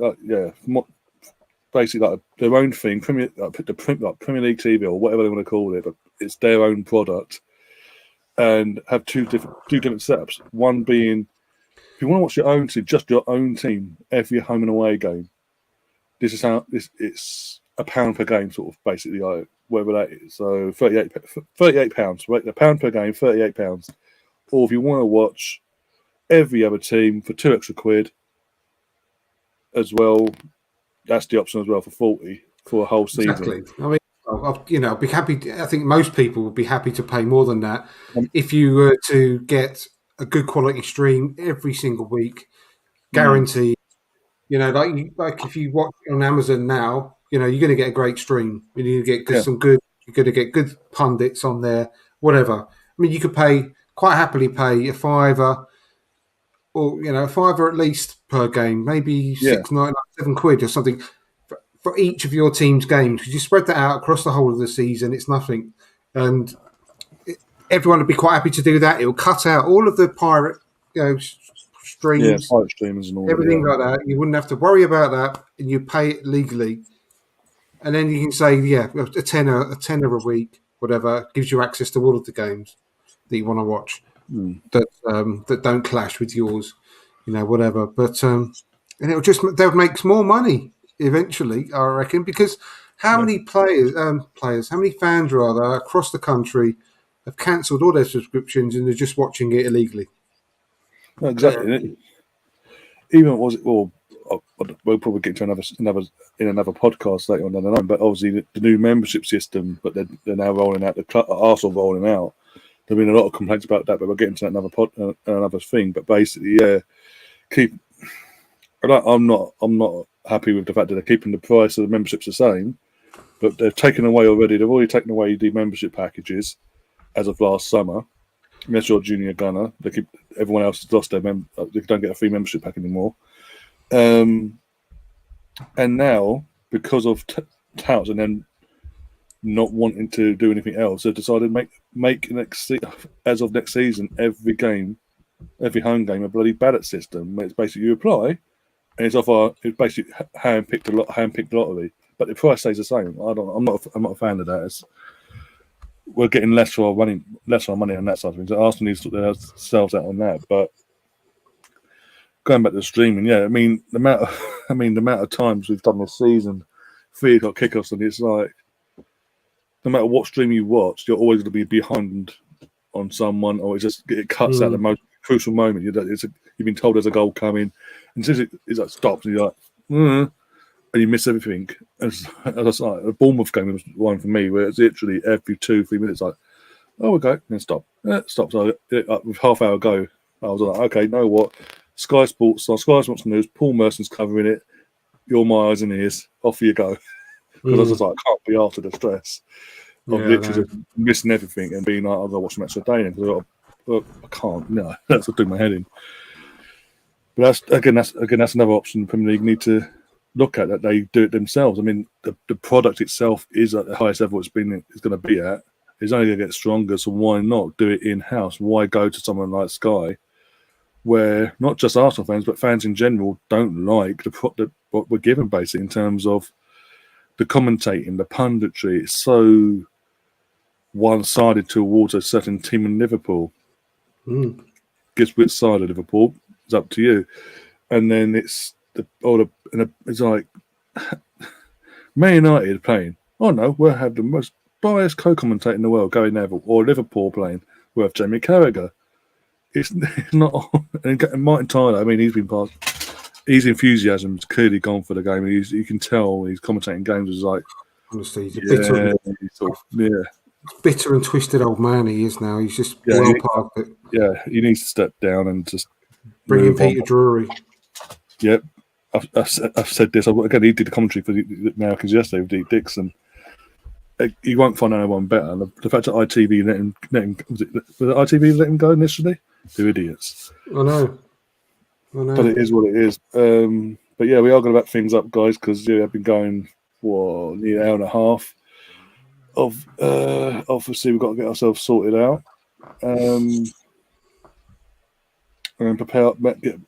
basically like their own thing, Premier League TV or whatever they want to call it, but it's their own product, and have two different setups. One being, if you want to watch your own team, just your own team, every home and away game, this is how it's £1 per game, sort of, basically, like whatever that is. So £38, right? £1 per game, £38. Or if you want to watch every other team for £2 extra as well, that's the option as well for 40 for a whole season. Exactly. I mean, I'd be happy. I think most people would be happy to pay more than that if you were to get a good quality stream every single week, guaranteed. Like if you watch on Amazon now, you're going to get a great stream. You're going to get You're going to get good pundits on there. Whatever. I mean, you could quite happily pay a £5, or a £5 at least per game, maybe £6.99, £7 or something for each of your team's games. Because you spread that out across the whole of the season, it's nothing, and everyone would be quite happy to do that. It will cut out all of the pirate, streams, pirate streamers and all everything like that. You wouldn't have to worry about that, and you pay it legally, and then you can say, a tenner a week, whatever, gives you access to all of the games that you want to watch. That don't clash with yours, whatever. But and they'll make more money eventually, I reckon, because how many players, how many fans rather across the country have cancelled all their subscriptions and they're just watching it illegally? No, exactly. Even was it, well, we'll probably get to another podcast later on down the line. But obviously the new membership system, but they're now rolling out Arsenal rolling out. There've been a lot of complaints about that, but we'll get into that another thing. But basically, yeah, keep. I'm not happy with the fact that they're keeping the price of the memberships the same, but they've taken away already. They've already taken away the membership packages as of last summer. Unless you're a junior gunner, everyone else has lost their they don't get a free membership pack anymore. And now, because of touts and then not wanting to do anything else, they've decided to make as of next season every home game a bloody ballot system. It's basically you apply, and it's basically handpicked lottery, but the price stays the same. I'm not a fan of that. We're getting less for our money on that side of things. Arsenal needs to sort themselves out on that. But going back to streaming, yeah, I mean the amount of times we've done this season, 3 o'clock kickoffs, and it's like no matter what stream you watch, you're always going to be behind on someone, or it cuts out the most crucial moment. You've been told there's a goal coming, and as soon as it stops, and you're like, and you miss everything. As like a Bournemouth game was one for me, where it's literally every 2-3 minutes, like, oh, okay, then stop. Stop. So with half hour go, I was like, okay, you know what? Sky Sports News, Paul Merson's covering it. You're my eyes and ears. Off you go. Because I was just like, I can't be after the stress of literally just missing everything and being like, I've got to watch the match of the day. Because I can't. No, that's what doing my head in. But that's another option the Premier League need to look at, that they do it themselves. I mean, the product itself is at the highest level it's going to be at. It's only going to get stronger, so why not do it in-house? Why go to someone like Sky, where not just Arsenal fans, but fans in general don't like what we're given, basically, in terms of the commentating, the punditry. It's so one-sided towards a certain team in Liverpool. Guess which side of Liverpool? It's up to you. And then it's like Man United playing. Oh no, we'll have the most biased co-commentator in the world, Gary Neville, or Liverpool playing. We'll have Jamie Carragher. It's not. And Martin Tyler, I mean, his enthusiasm's clearly gone for the game. You can tell he's commentating games is like, honestly, he's a bitter and twisted old man he is now. He's just well past it. Yeah, he needs to step down and just bring in Peter Drury. Yep. I've said this again. He did the commentary for the Americans yesterday with Deep Dixon. He won't find anyone better. And the fact that ITV let him was ITV let him go initially? They're idiots. I know. But it is what it is. But yeah, we are going to wrap things up, guys, because I've been going for nearly an hour and a half. Obviously, we've got to get ourselves sorted out. And prepare.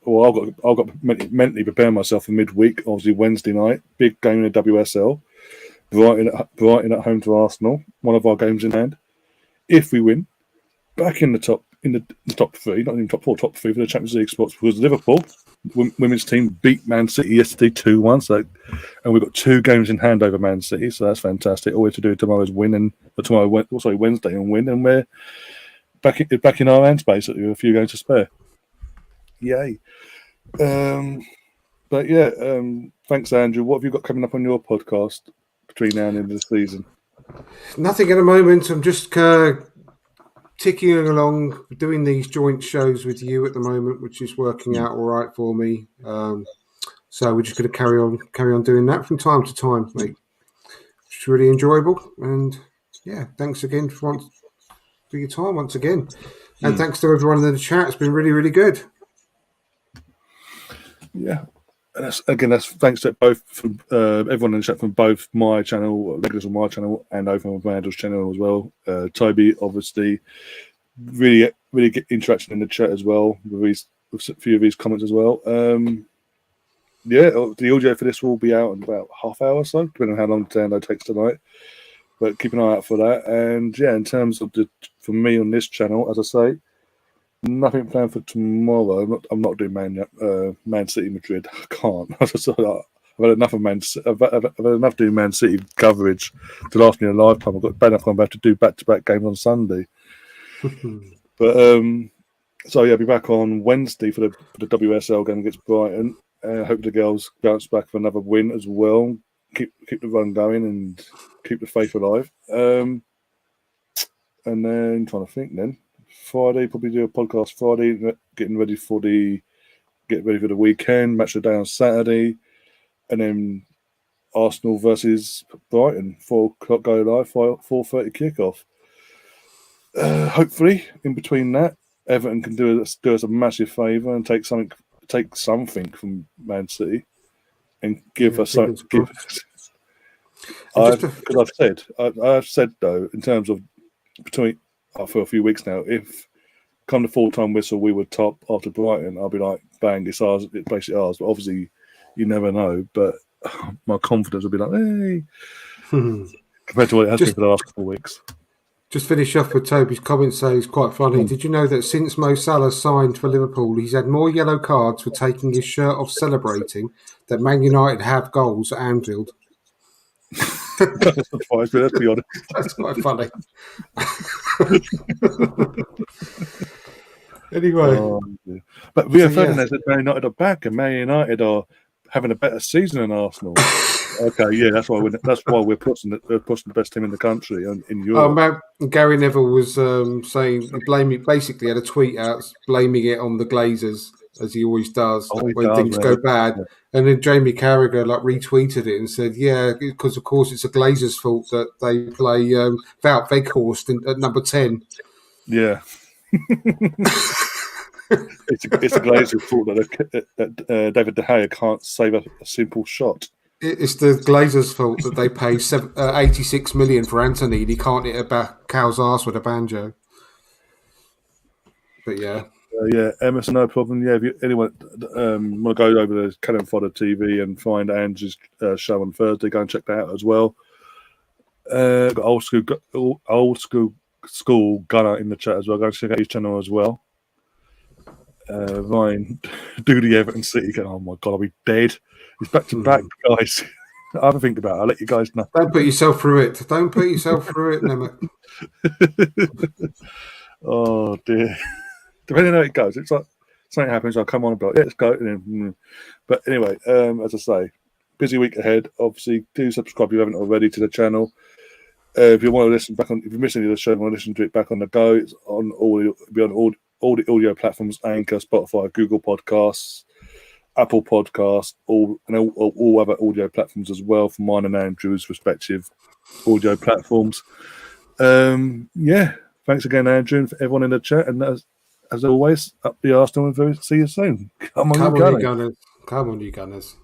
Well, I've got to mentally prepare myself for midweek. Obviously, Wednesday night, big game in the WSL. Brighton at home to Arsenal. One of our games in hand. If we win, back in the top 3, not even top 4, top 3 for the Champions League spots, because Liverpool women's team beat Man City yesterday 2-1. And we've got 2 games in hand over Man City, so that's fantastic. All we have to do tomorrow is win, Wednesday and win, and we're back in our hands basically with a few games to spare. Yay! But yeah, thanks, Andrew. What have you got coming up on your podcast between now and the end of the season? Nothing at the moment. I'm just ticking along, doing these joint shows with you at the moment, which is working out all right for me. So we're just going to carry on doing that from time to time, mate. It's really enjoyable, and yeah, thanks again for your time once again, and thanks to everyone in the chat. It's been really, really good. Yeah. And that's thanks to both from everyone in the chat from both my channel, regulars on my channel, and over on Randall's channel as well. Toby, obviously, really get interaction in the chat as well with a few of his comments as well. Yeah, the audio for this will be out in about half hour or so, depending on how long the download takes tonight. But keep an eye out for that. And yeah, in terms of for me on this channel, as I say, nothing planned for tomorrow. I'm not doing Man City Madrid. I can't. I've had enough of I've had enough doing Man City coverage to last me a lifetime. I've got bad enough. I'm about to do back-to-back games on Sunday. But So yeah, I'll be back on Wednesday for the WSL game against Brighton. Hope the girls bounce back for another win as well. Keep the run going and keep the faith alive. And then trying to think. Then Friday, probably do a podcast Friday, getting ready for the weekend. Match of the day on Saturday, and then Arsenal versus Brighton, 4:00 go live, 4:30 kickoff. Hopefully, in between that, Everton can do us a massive favour and take something from Man City and give us something. I've said though, in terms of between for a few weeks now, if come the full-time whistle we were top after Brighton, I'll be like, bang, it's ours, it's basically ours. But obviously, you never know. But my confidence will be like, hey, compared to what it has been for the last couple of weeks. Just finish off with Toby's comments. Say it's quite funny. Did you know that since Mo Salah signed for Liverpool, he's had more yellow cards for taking his shirt off celebrating than Man United have goals at Anfield? That surprised me, let's be honest. That's quite funny. Anyway. But Rio Ferdinand said Man United are back and Man United are having a better season than Arsenal. Okay, yeah, that's why we're pushing the best team in the country in Europe. Oh man, Gary Neville was saying basically had a tweet out blaming it on the Glazers, as he always does when things go bad. Yeah. And then Jamie Carragher retweeted it and said, "Yeah, because of course it's the Glazers' fault that they play Wout Weghorst at number 10." Yeah. It's the Glazers' fault that David De Gea can't save a simple shot. It's the Glazers' fault that they pay 86 million for Anthony and he can't hit a cow's arse with a banjo. But yeah. Emerson, no problem. Yeah, if anyone want to go over the Cannon Fodder TV and find Andrew's show on Thursday, go and check that out as well. Got old school Gunner in the chat as well. Go and check out his channel as well. Ryan, do the Everton City. Oh my God, I'll be dead. It's back to back, guys. I have to think about it. I'll let you guys know. Don't put yourself through it. Nemec. Oh dear. Depending on how it goes, it's like something happens. I'll come on and be like, let's go. But anyway, as I say, busy week ahead. Obviously, do subscribe if you haven't already to the channel. If you want to listen back on, if you miss any of the show, want to listen to it back on the go. It's on all the audio platforms: Anchor, Spotify, Google Podcasts, Apple Podcasts, all other audio platforms as well, from mine and Andrew's respective audio platforms. Thanks again, Andrew, and for everyone in the chat. And as always, up the Arsenal and see you soon. Come on, you Gunners. Come on, you Gunners.